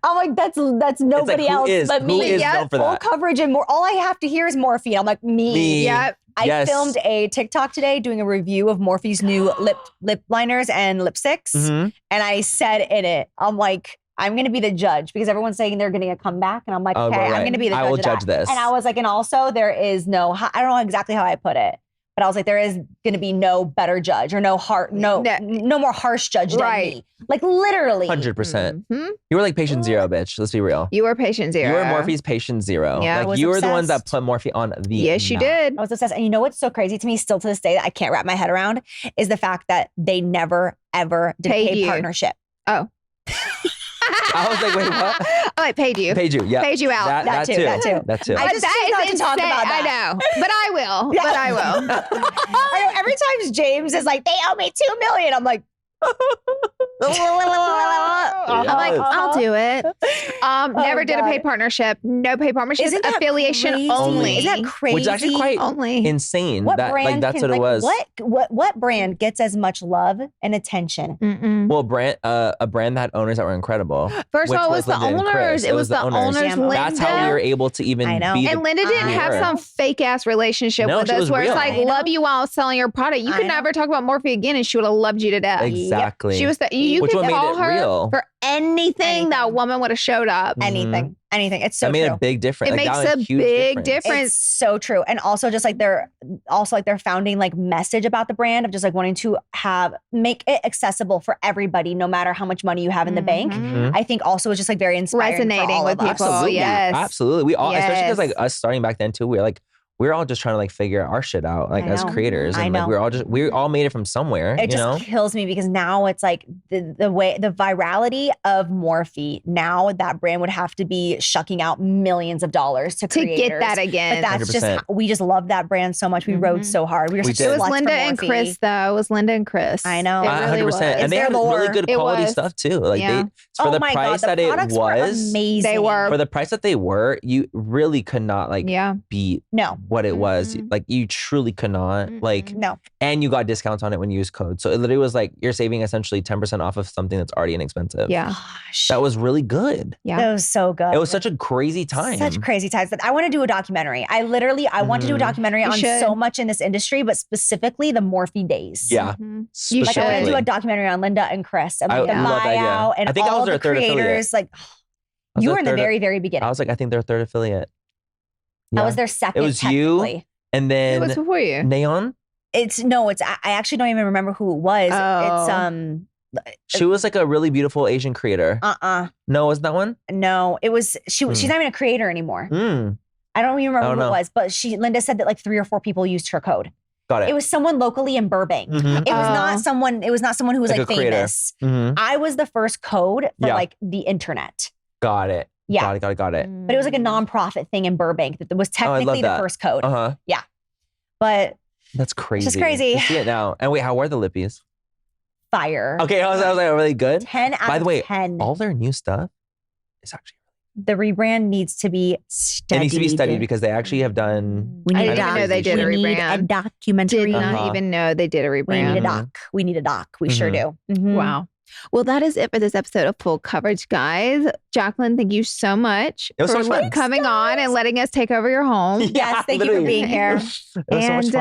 I'm like, that's nobody else but me. Who is known for full that? coverage and more. All I have to hear is Morphe. I'm like, me. Yep. I filmed a TikTok today doing a review of Morphe's new lip liners and lipsticks. Mhm. And I said in it, I'm like, I'm going to be the judge because everyone's saying they're getting a comeback. And I'm like, Oh, okay, right. I'm going to be the judge. I will of judge that. this. And I was like, and also there is no, I don't know exactly how I put it, but I was like, there is going to be no better judge or no more harsh judge than me. Like literally. 100%. Mhm. You were like patient zero, bitch. Let's be real. You were patient zero. You were Morphe's patient zero. Yeah. I Like was you were the ones that obsessed. put Morphe on the Yes, you map. did. I was obsessed. And you know what's so crazy to me still to this day that I can't wrap my head around is the fact that they never, ever did Paid a paid you. partnership. Oh. I was like, wait, what? Oh, I paid you. Paid you. Yeah. Paid you out. That too. That too. I But just that choose not is to talk insane. about that. I know. But I will. Yeah. But I will. I know every time James is like, they owe me $2 million. I'm like, I'm like, I'll do it. Never did a God. paid partnership. No paid partnership. Isn't that Affiliation crazy? only. Isn't that crazy? Which is actually quite only. insane. What That brand that's can, what it was. What brand gets as much love and attention? Mm-mm. Well, a brand that had owners that were incredible. First which of all, it was the Linda and Chris. owners. It was the owners. Yeah, Linda. That's how we were able to even I know. be. And Linda didn't I have know. some fake ass relationship No, with she us was where real. it's like, I know. love you while selling your product. You I could know. never talk about Morphe again and she would have loved you to death. Exactly. She was you Which could what made call it her real. for anything. That Anything. woman would have showed up. Anything. It's so that made true. a big difference. It Like, makes that was a huge big difference. It's so true. And also just like their founding like message about the brand of just like wanting to make it accessible for everybody, no matter how much money you have in the bank. Mhm. I think also it's just like very inspiring. Resonating for all with of us. people. Absolutely. Yes. Absolutely. We all, especially because Yes. like us starting back then too, we're all just trying to like figure our shit out, like I as know. creators. I And like know. we all made it from somewhere. It you know? just kills me because now it's like the virality of Morphe. Now that brand would have to be shucking out millions of dollars to To creators. get that again. But that's 100%. just we just love that brand so much. We rode Mhm. so hard. We were We such did. It was sluts for Linda and Morphe. Chris, though. It was Linda and Chris. I know. It really 100%. was. And It's they their had lore. really good It quality was. stuff too. Like Yeah. for the oh my price God, that the it products were was, amazing. They were. for the price that they were, you really could not like Yeah. beat No, what it was. Mhm. Like you truly could not. Like, no. and you got discounts on it when you use code. So it literally was like you're saving essentially 10% off of something that's already inexpensive. Yeah. Gosh, That was really good. Yeah. that was so good. It was such a crazy time. Such crazy times. That I want to do a documentary. I want to do a Mhm. documentary You on should. so much in this industry, but specifically the Morphe days. Yeah. Mhm. Like I You want to Specifically. do a documentary on Linda and Chris and I like the love that idea. buyout and I think I all was their the third affiliate. creators. Like I was you their were in the third- very, very beginning. I was like, I think they're third affiliate. I Yeah. was their second. It was you, technically. And then Who was before you? Neon. I actually don't even remember who it was. Oh. She was like a really beautiful Asian creator. No, was that one? No, it was, she's not even a creator anymore. Mm. I don't even remember who it was, but Linda said that like 3 or 4 people used her code. Got it. It was someone locally in Burbank. Mhm. It was not someone who was like famous. Mhm. I was the first code for like the internet. Got it. Yeah. Got it. But it was like a nonprofit thing in Burbank that was technically the first code. Yeah. But that's crazy. It's just crazy. I see it now. And wait, how were the lippies? Fire. Okay, I was like really good. 10 out of 10. By the way, all their new stuff is actually. The rebrand needs to be studied. It needs to be studied because they actually have done. I didn't even know they did a rebrand. We need a documentary. Did not even know they did a rebrand. We need a doc. We sure do. Mm-hmm. Wow. Well, that is it for this episode of Full Coverage, guys. Jaclyn, thank you so much for coming on and letting us take over your home. Yes, thank you for being here. And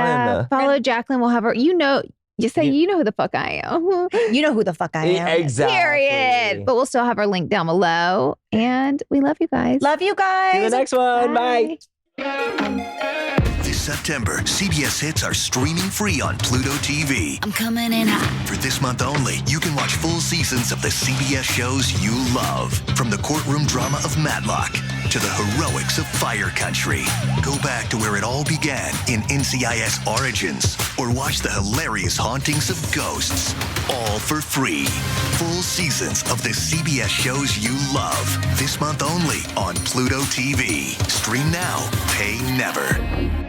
follow Jaclyn. We'll have her. You know who the fuck I am. You know who the fuck I am. Exactly. Period. But we'll still have our link down below. And we love you guys. Love you guys. See you the next one. Bye. This September, CBS hits are streaming free on Pluto TV. I'm coming in hot. For this month only, you can watch full seasons of the CBS shows you love. From the courtroom drama of Matlock to the heroics of Fire Country. Go back to where it all began in NCIS Origins or watch the hilarious hauntings of ghosts. All for free. Full seasons of the CBS shows you love. This month only on Pluto TV. Stream now, pay never.